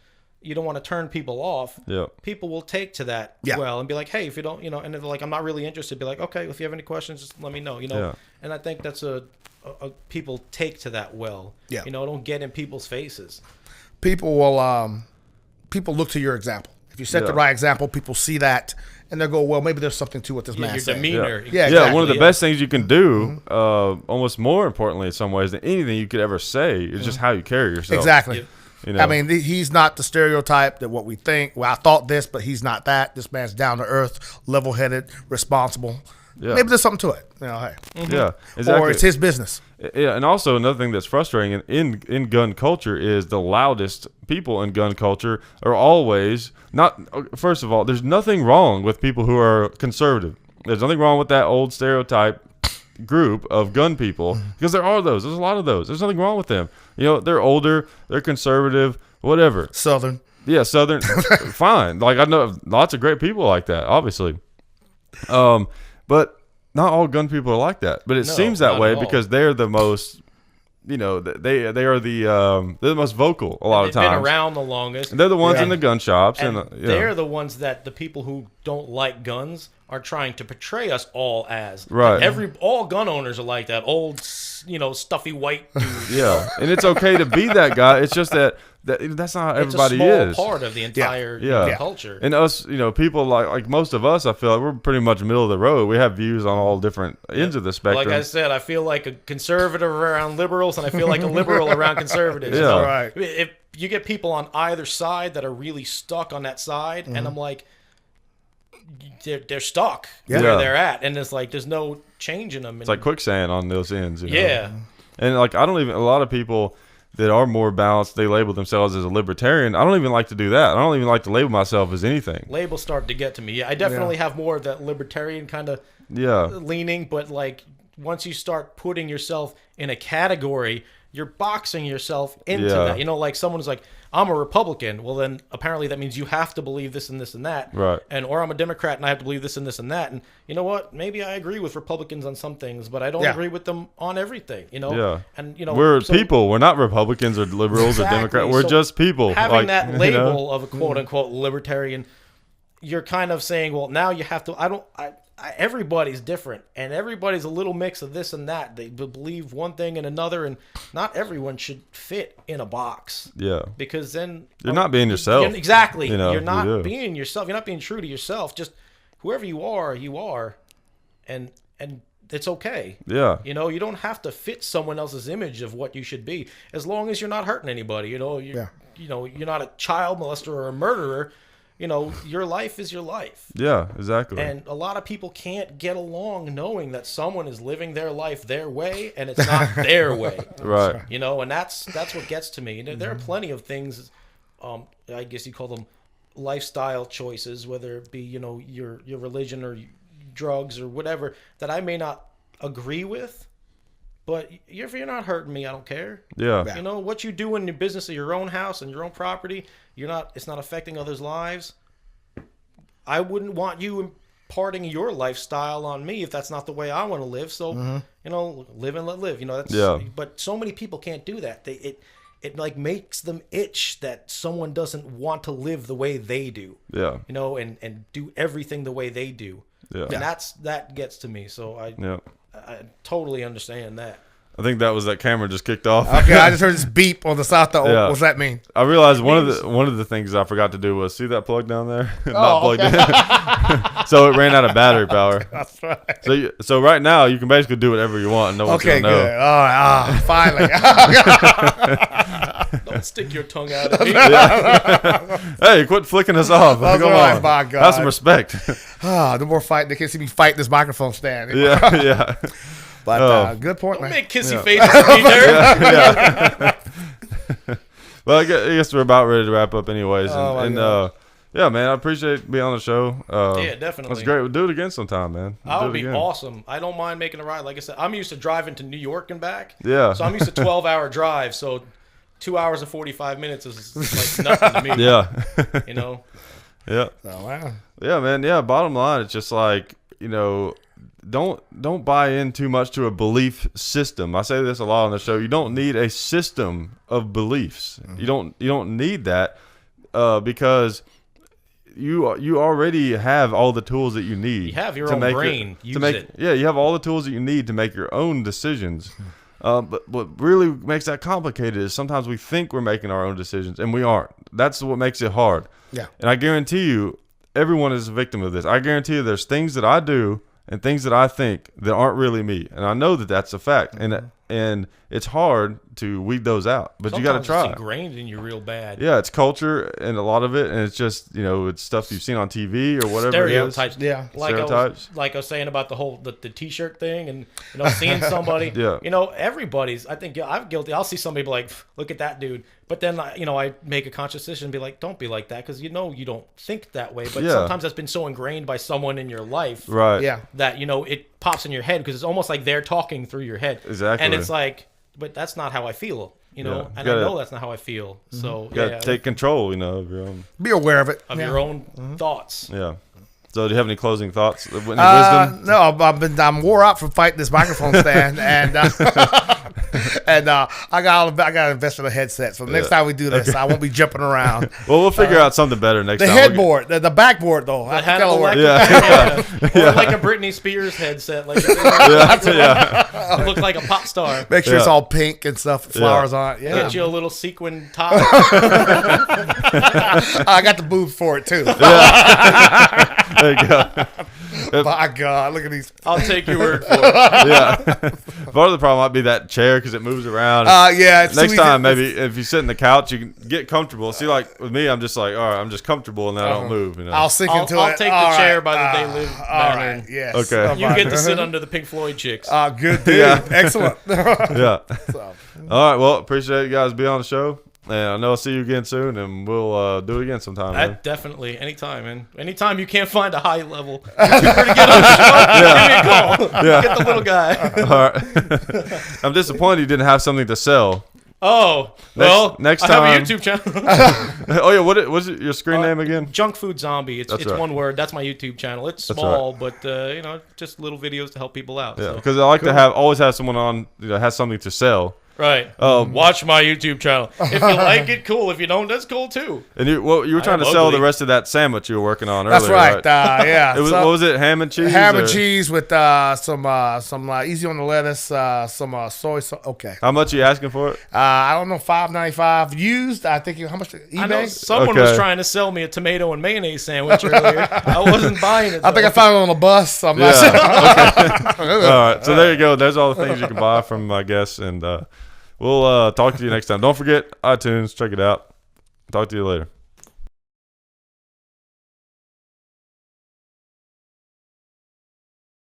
you don't want to turn people off. Yeah. People will take to that well and be like, hey, if you don't, and if they're like, I'm not really interested, be like, okay, if you have any questions, just let me know, Yeah. And I think that's a people take to that well. Yeah. Don't get in people's faces. People will people look to your example. If you set the right example, people see that and they'll go, well, maybe there's something to what this man's saying. Your demeanor. Yeah, exactly. One of the best things you can do, almost more importantly in some ways than anything you could ever say, is just how you carry yourself. Exactly. Yeah. I mean, he's not the stereotype that what we think. Well, I thought this, but he's not that. This man's down to earth, level-headed, responsible. Yeah. Maybe there's something to it. Hey. Yeah, exactly. Or it's his business. Yeah, and also another thing that's frustrating in gun culture is the loudest people in gun culture are always not. First of all, there's nothing wrong with people who are conservative. There's nothing wrong with that old stereotype group of gun people, because there are those. There's a lot of those. There's nothing wrong with them. They're older, they're conservative, whatever. Southern. Yeah, Southern. Fine. Like I know lots of great people like that, obviously. But not all gun people are like that. But it seems that way because they're the most. They are they're the most vocal a lot of times. They've been around the longest. And they're the ones in the gun shops, and they're the ones that the people who don't like guns are trying to portray us all as. Right. All gun owners are like that old, stuffy white dude. Yeah, and it's okay to be that guy. It's just that's not how everybody is. It's a small part of the entire culture. And us, people like most of us, I feel like we're pretty much middle of the road. We have views on all different ends of the spectrum. Like I said, I feel like a conservative around liberals, and I feel like a liberal around conservatives. Yeah. Right. If you get people on either side that are really stuck on that side, and I'm like, they're stuck where they're at, and it's like there's no change in them. It's like quicksand on those ends. Yeah. And like a lot of people that are more balanced, they label themselves as a libertarian. I don't even like to do that. I don't even like to label myself as anything. Labels start to get to me. Yeah, I definitely have more of that libertarian kind of leaning, but like once you start putting yourself in a category, you're boxing yourself into that. You know, like someone's like, I'm a Republican. Well, then apparently that means you have to believe this and this and that. Right. Or I'm a Democrat and I have to believe this and this and that. And you know what? Maybe I agree with Republicans on some things, but I don't agree with them on everything, you know? Yeah. And, you know, we're people. We're not Republicans or liberals or Democrats. We're just people. Having that label of a quote unquote libertarian, you're kind of saying, well, now you have to, everybody's different and everybody's a little mix of this and that. They believe one thing and another, and not everyone should fit in a box. Yeah. Because then you're not being yourself. Exactly. You know, you're not being yourself. You're not being true to yourself. Just whoever you are, and it's okay. Yeah. You know, you don't have to fit someone else's image of what you should be, as long as you're not hurting anybody. You know, you know, you're not a child molester or a murderer. You know, your life is your life. Yeah, exactly. And a lot of people can't get along knowing that someone is living their life their way and it's not their way. Right. You know, and that's what gets to me. There are plenty of things, I guess you call them lifestyle choices, whether it be, you know, your religion or drugs or whatever, that I may not agree with. But if you're not hurting me, I don't care. Yeah. You know, what you do in your business of your own house and your own property, it's not affecting others' lives. I wouldn't want you imparting your lifestyle on me if that's not the way I want to live. So, you know, live and let live. You know, but so many people can't do that. It like makes them itch that someone doesn't want to live the way they do. Yeah. You know, and do everything the way they do. Yeah. And that gets to me. So I totally understand that. I think that camera just kicked off. Okay, I just heard this beep on the side. What's that mean? I realized one of the things I forgot to do was see that plug down there, not plugged in, so it ran out of battery power. That's right. So right now you can basically do whatever you want, and no one's gonna know. Good. All right, finally. Don't stick your tongue out at me. Hey, quit flicking us off. That's Come right, on. by God. Have some respect. No more fighting. They can't see me fighting this microphone stand. Yeah. But good point, don't man. make kissy faces at me, Derrick. Well, I guess we're about ready to wrap up anyways. Yeah, man, I appreciate being on the show. Yeah, definitely. That's great. We'll do it again sometime, man. That would be awesome. I don't mind making a ride. Like I said, I'm used to driving to New York and back. Yeah. So I'm used to 12-hour drive. So 2 hours and 45 minutes is like nothing to me. Yeah. You know? Yeah. Oh, wow. Yeah, man. Yeah, bottom line, it's just like, you know, don't buy in too much to a belief system. I say this a lot on the show. You don't need a system of beliefs. Mm-hmm. You don't need that because you already have all the tools that you need. You have your own brain. Use it. Yeah, you have all the tools that you need to make your own decisions. But what really makes that complicated is sometimes we think we're making our own decisions and we aren't. That's what makes it hard. Yeah. And I guarantee you, everyone is a victim of this. I guarantee you there's things that I do and things that I think that aren't really me. And I know that that's a fact. Mm-hmm. And it's hard to weed those out, but sometimes you got to try. It's ingrained in you real bad. Yeah, it's culture and a lot of it, and it's just, you know, it's stuff you've seen on TV or whatever. Stereotypes. It is. Yeah, like I was saying about the T-shirt thing, and you know, seeing somebody. Yeah. You know, everybody's. I think I'm guilty. I'll see somebody be like, "Look at that dude," but then you know, I make a conscious decision and be like, "Don't be like that," because you know you don't think that way. But sometimes that's been so ingrained by someone in your life, right? Yeah. That you know it pops in your head because it's almost like they're talking through your head. Exactly. And it's like, but that's not how I feel. You know, and I know that's not how I feel. So you gotta take control, you know, of your own. Be aware of it. Of your own thoughts. Yeah. So, do you have any closing thoughts? Any wisdom? No, I'm wore out from fighting this microphone stand, and I got invested in a headset. So next time we do this, I won't be jumping around. Well, we'll figure out something better next time. The headboard, the backboard though. I think that'll work. Or like a Britney Spears headset, like it look like a pop star. Make sure it's all pink and stuff, flowers on it. Yeah. Get you a little sequin top. I got the boobs for it too. There you go. My God, look at these. I'll take your word for it. Yeah. Part of the problem might be that chair because it moves around. Yeah. Next time, maybe if you sit in the couch, you can get comfortable. See, like with me, I'm just like, all right, I'm just comfortable and then I don't move. You know? I'll sink into it. I'll take the chair by the They Live all banner. right. Yes. Okay. You get to sit under the Pink Floyd chicks. Good dude. Yeah. Excellent. Yeah. All right. Well, appreciate you guys being on the show. And I know I'll see you again soon, and we'll do it again sometime. Man. Definitely. Anytime, man. Anytime you can't find a high level YouTuber to get on the show, give me a call. Yeah. Get the little guy. All right. I'm disappointed you didn't have something to sell. Oh, well, next I time. have a YouTube channel. Oh, yeah. What's your screen name again? Junk Food Zombie. It's right. one word. That's my YouTube channel. It's small, but, just little videos to help people out. Yeah, because I like to always have someone on that has something to sell. Right. Watch my YouTube channel. If you like it, cool. If you don't, that's cool too. And you were trying to sell the rest of that sandwich you were working on earlier. That's right. Yeah. It was, what was it? Ham and cheese. Ham and cheese with some easy on the lettuce, some soy sauce. Okay. How much are you asking for it? I don't know. $5.95 used. I think how much? eBay. I know someone was trying to sell me a tomato and mayonnaise sandwich earlier. I wasn't buying it. I think I found it on a bus. I'm not sure. Okay. All right. So there you go. There's all the things you can buy from my guests, and we'll talk to you next time. Don't forget iTunes. Check it out. Talk to you later.